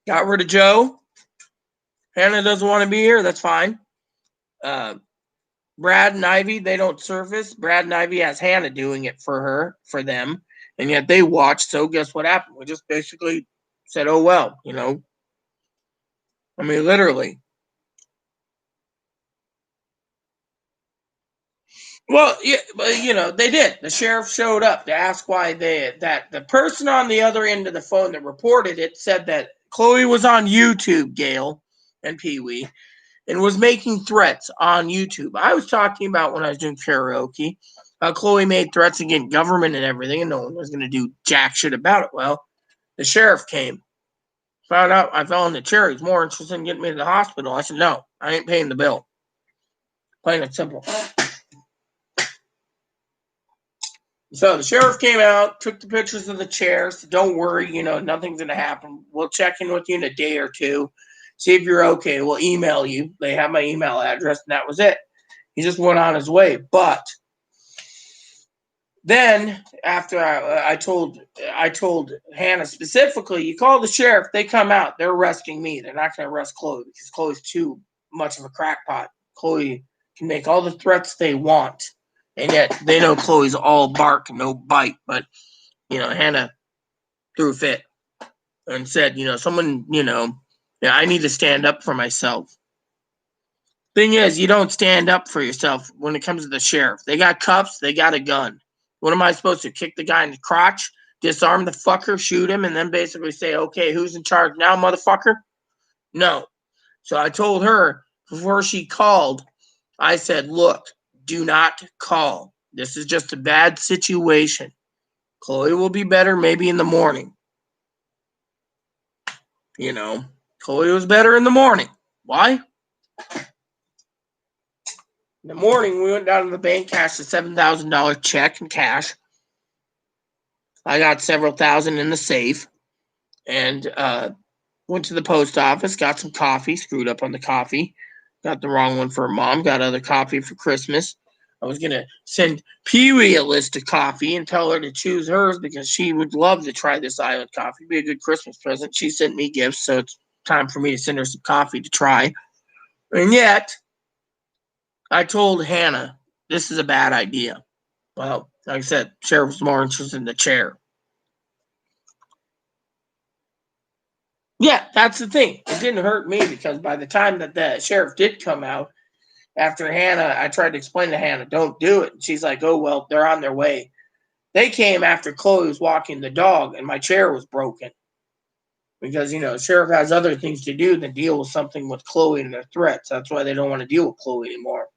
got rid of Joe. Hannah doesn't want to be here. That's fine. Brad and Ivy, they don't surface. Brad and Ivy has Hannah doing it for them. And yet they watch. So guess what happened? We just basically said, oh, well, I mean, literally. Well, yeah, but they did. The sheriff showed up to ask why that the person on the other end of the phone that reported it said that Chloe was on YouTube, Gail and Pee Wee, and was making threats on YouTube. I was talking about when I was doing karaoke, Chloe made threats against government and everything, and no one was going to do jack shit about it. Well, the sheriff came, found out I fell in the chair. He's more interested in getting me to the hospital. I said, no, I ain't paying the bill. Plain and simple. So the sheriff came out, took the pictures of the chair. So don't worry, nothing's going to happen. We'll check in with you in a day or two, see if you're okay. We'll email you. They have my email address, and that was it. He just went on his way. But then after I told Hannah specifically, you call the sheriff, they come out, they're arresting me. They're not going to arrest Chloe because Chloe's too much of a crackpot. Chloe can make all the threats they want. And yet they know Chloe's all bark, no bite. But, Hannah threw a fit and said, someone, I need to stand up for myself. Thing is, you don't stand up for yourself when it comes to the sheriff. They got cuffs, they got a gun. What am I supposed to, kick the guy in the crotch, disarm the fucker, shoot him, and then basically say, okay, who's in charge now, motherfucker? No. So I told her before she called, I said, look, do not call. This is just a bad situation. Chloe will be better maybe in the morning. Chloe was better in the morning. Why? In the morning, we went down to the bank, cashed a $7,000 check in cash. I got several thousand in the safe and went to the post office, got some coffee, screwed up on the coffee, got the wrong one for her mom, got other coffee for Christmas. I was going to send Pee Wee a list of coffee and tell her to choose hers because she would love to try this island coffee. It'd be a good Christmas present. She sent me gifts, so it's time for me to send her some coffee to try. And yet, I told Hannah, this is a bad idea. Well, like I said, sheriff was more interested in the chair. Yeah, that's the thing. It didn't hurt me because by the time that the sheriff did come out, after Hannah, I tried to explain to Hannah, don't do it. And she's like, oh, well, they're on their way. They came after Chloe was walking the dog and my chair was broken. Because, the sheriff has other things to do than deal with something with Chloe and their threats. That's why they don't want to deal with Chloe anymore.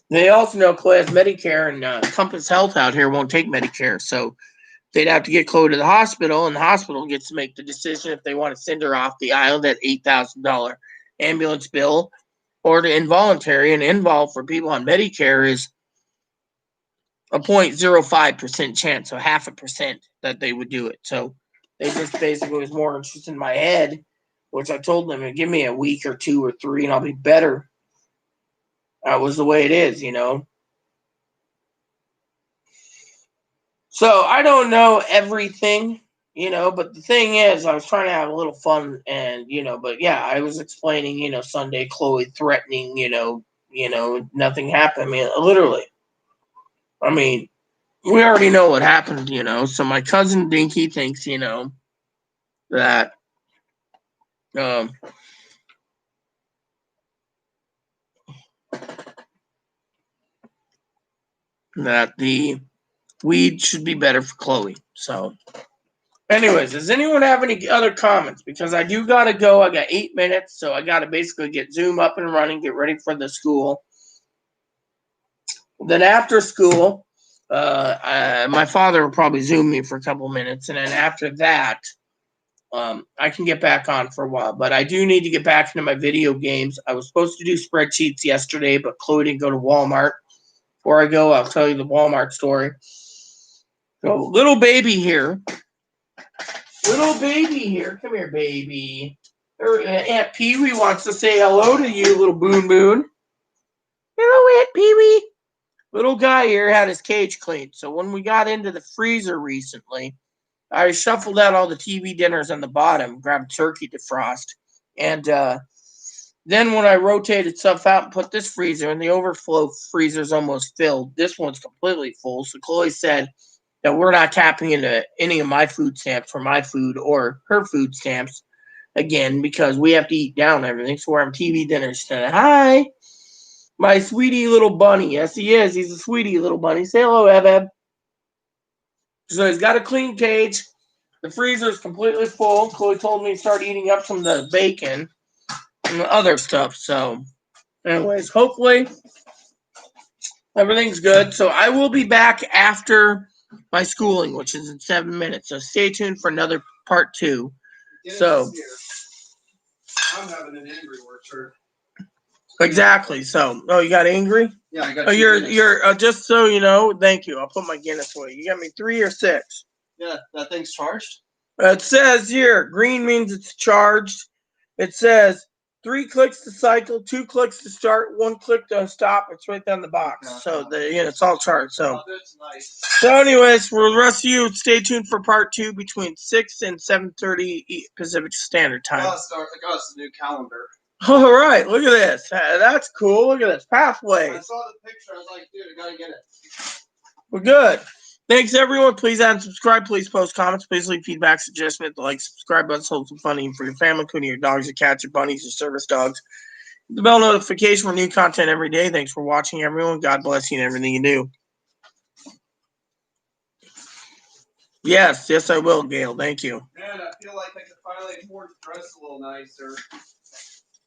They also know Chloe has Medicare and Compass Health out here won't take Medicare. So they'd have to get Chloe to the hospital, and the hospital gets to make the decision if they want to send her off the island at $8,000 ambulance bill or to involuntary. And invol for people on Medicare is a 0.05% chance, so 0.5% that they would do it. So they just basically was more interested in my head which I told them, give me a week or 2 or 3 and I'll be better. That was the way it is, you know. So I don't know everything, you know, but the thing is, I was trying to have a little fun and, you know, but yeah, I was explaining, you know, Sunday, Chloe threatening, you know, nothing happened. I mean, literally. I mean, we already know what happened, you know. So my cousin Dinky thinks, you know, that that the weed should be better for Chloe. So anyways, does anyone have any other comments? Because I do gotta go. I got 8 minutes, so I gotta basically get Zoom up and running, get ready for the school. Then after school, my father will probably Zoom me for a couple minutes, and then after that, I can get back on for a while. But I do need to get back into my video games. I was supposed to do spreadsheets yesterday, but Chloe didn't go to Walmart. Before I go, I'll tell you the Walmart story. So, little baby here. Little baby here. Come here, baby. Aunt Pee Wee wants to say hello to you, little Boon Boon. Hello, Aunt Pee Wee. Little guy here had his cage cleaned. So when we got into the freezer recently, I shuffled out all the TV dinners on the bottom, grabbed turkey defrost, and then when I rotated stuff out and put this freezer, and the overflow freezer's almost filled, this one's completely full. So Chloe said that we're not tapping into any of my food stamps for my food or her food stamps again because we have to eat down everything. So we're having TV dinners tonight. Hi, my sweetie little bunny. Yes, he is. He's a sweetie little bunny. Say hello, Ev. So he's got a clean cage. The freezer is completely full. Chloe told me to start eating up some of the bacon and the other stuff. So, anyways, hopefully everything's good. So I will be back after my schooling, which is in 7 minutes. So stay tuned for another part 2. So I'm having an angry orchard. exactly. So, oh, you got angry? Yeah, I got. Oh, you're just so you know. Thank you. I'll put my Guinness away. You got me 3 or 6. Yeah, that thing's charged. It says here, green means it's charged. It says 3 clicks to cycle, 2 clicks to start, 1 click to stop. It's right down the box. Yeah. So it's all charged. So. Oh, that's nice. So, anyways, for the rest of you, stay tuned for part 2 between 6 and 7:30 Pacific Standard Time. I got us a new calendar. All right, look at this. That's cool. Look at this pathway. I saw the picture. I was like, dude, I gotta get it. We're good. Thanks, everyone. Please add and subscribe. Please post comments. Please leave feedback, suggestions. The like, subscribe button holds some funny for your family, including your dogs, your cats, your bunnies, your service dogs. The bell notification for new content every day. Thanks for watching, everyone. God bless you and everything you do. Yes, I will, Gail. Thank you. Man, I feel like I could finally afford to dress a little nicer.